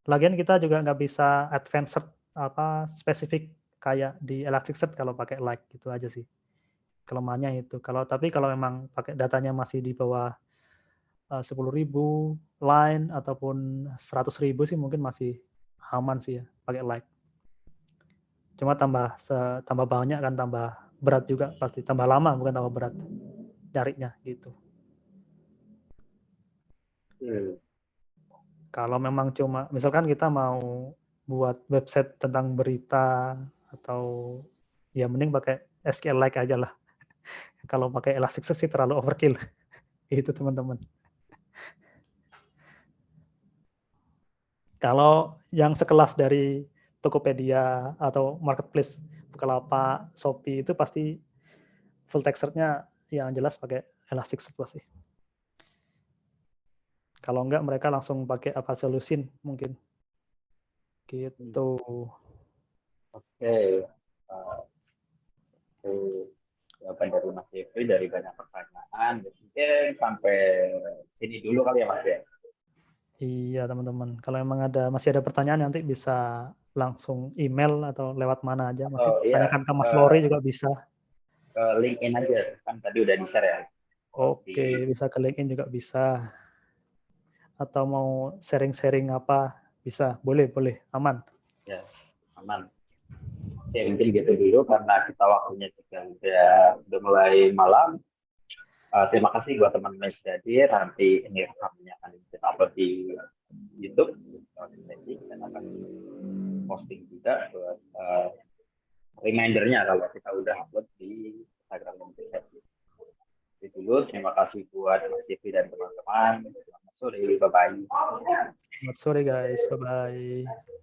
Lagian kita juga nggak bisa advanced apa spesifik kayak di Elasticsearch kalau pakai lag gitu aja sih. Kelemahannya itu. Tapi kalau memang pakai datanya masih di bawah 10.000 line ataupun 100.000 sih mungkin masih aman sih ya pakai lag. Cuma tambah banyak kan tambah berat juga pasti, tambah lama bukan tambah berat carinya gitu. Kalau memang cuma misalkan kita mau buat website tentang berita atau ya mending pakai SQLite aja lah. Kalau pakai Elasticsearch sih terlalu overkill. Itu teman-teman. Kalau yang sekelas dari Tokopedia atau Marketplace, Bukalapak, Shopee itu pasti full text search-nya yang jelas pakai Elasticsearch pasti. Kalau enggak mereka langsung pakai apa solusin mungkin. Gitu. Oke. Jawaban dari Mas Jeffrey dari banyak pertanyaan. Mungkin sampai sini dulu kali ya Mas ya. Iya teman-teman. Kalau memang masih ada pertanyaan nanti bisa langsung email atau lewat mana aja. Masih Iya, tanyakan ke Mas Lori juga bisa. ke LinkedIn aja. Kan tadi udah di-share ya. Oke, bisa ke LinkedIn juga bisa. Atau mau sharing-sharing apa bisa. Boleh, aman. Ya, aman. Oke, mungkin gitu dulu karena kita waktunya juga udah mulai malam. Terima kasih buat teman-teman yang sudah hadir. Nanti ini rekamnya akan kita upload di YouTube dan akan posting juga buat remindernya kalau kita udah upload di Instagram dan Facebook. Itu dulu. Terima kasih buat Mas Devi dan teman-teman. Selamat sore, bye-bye. Selamat sore guys, bye-bye.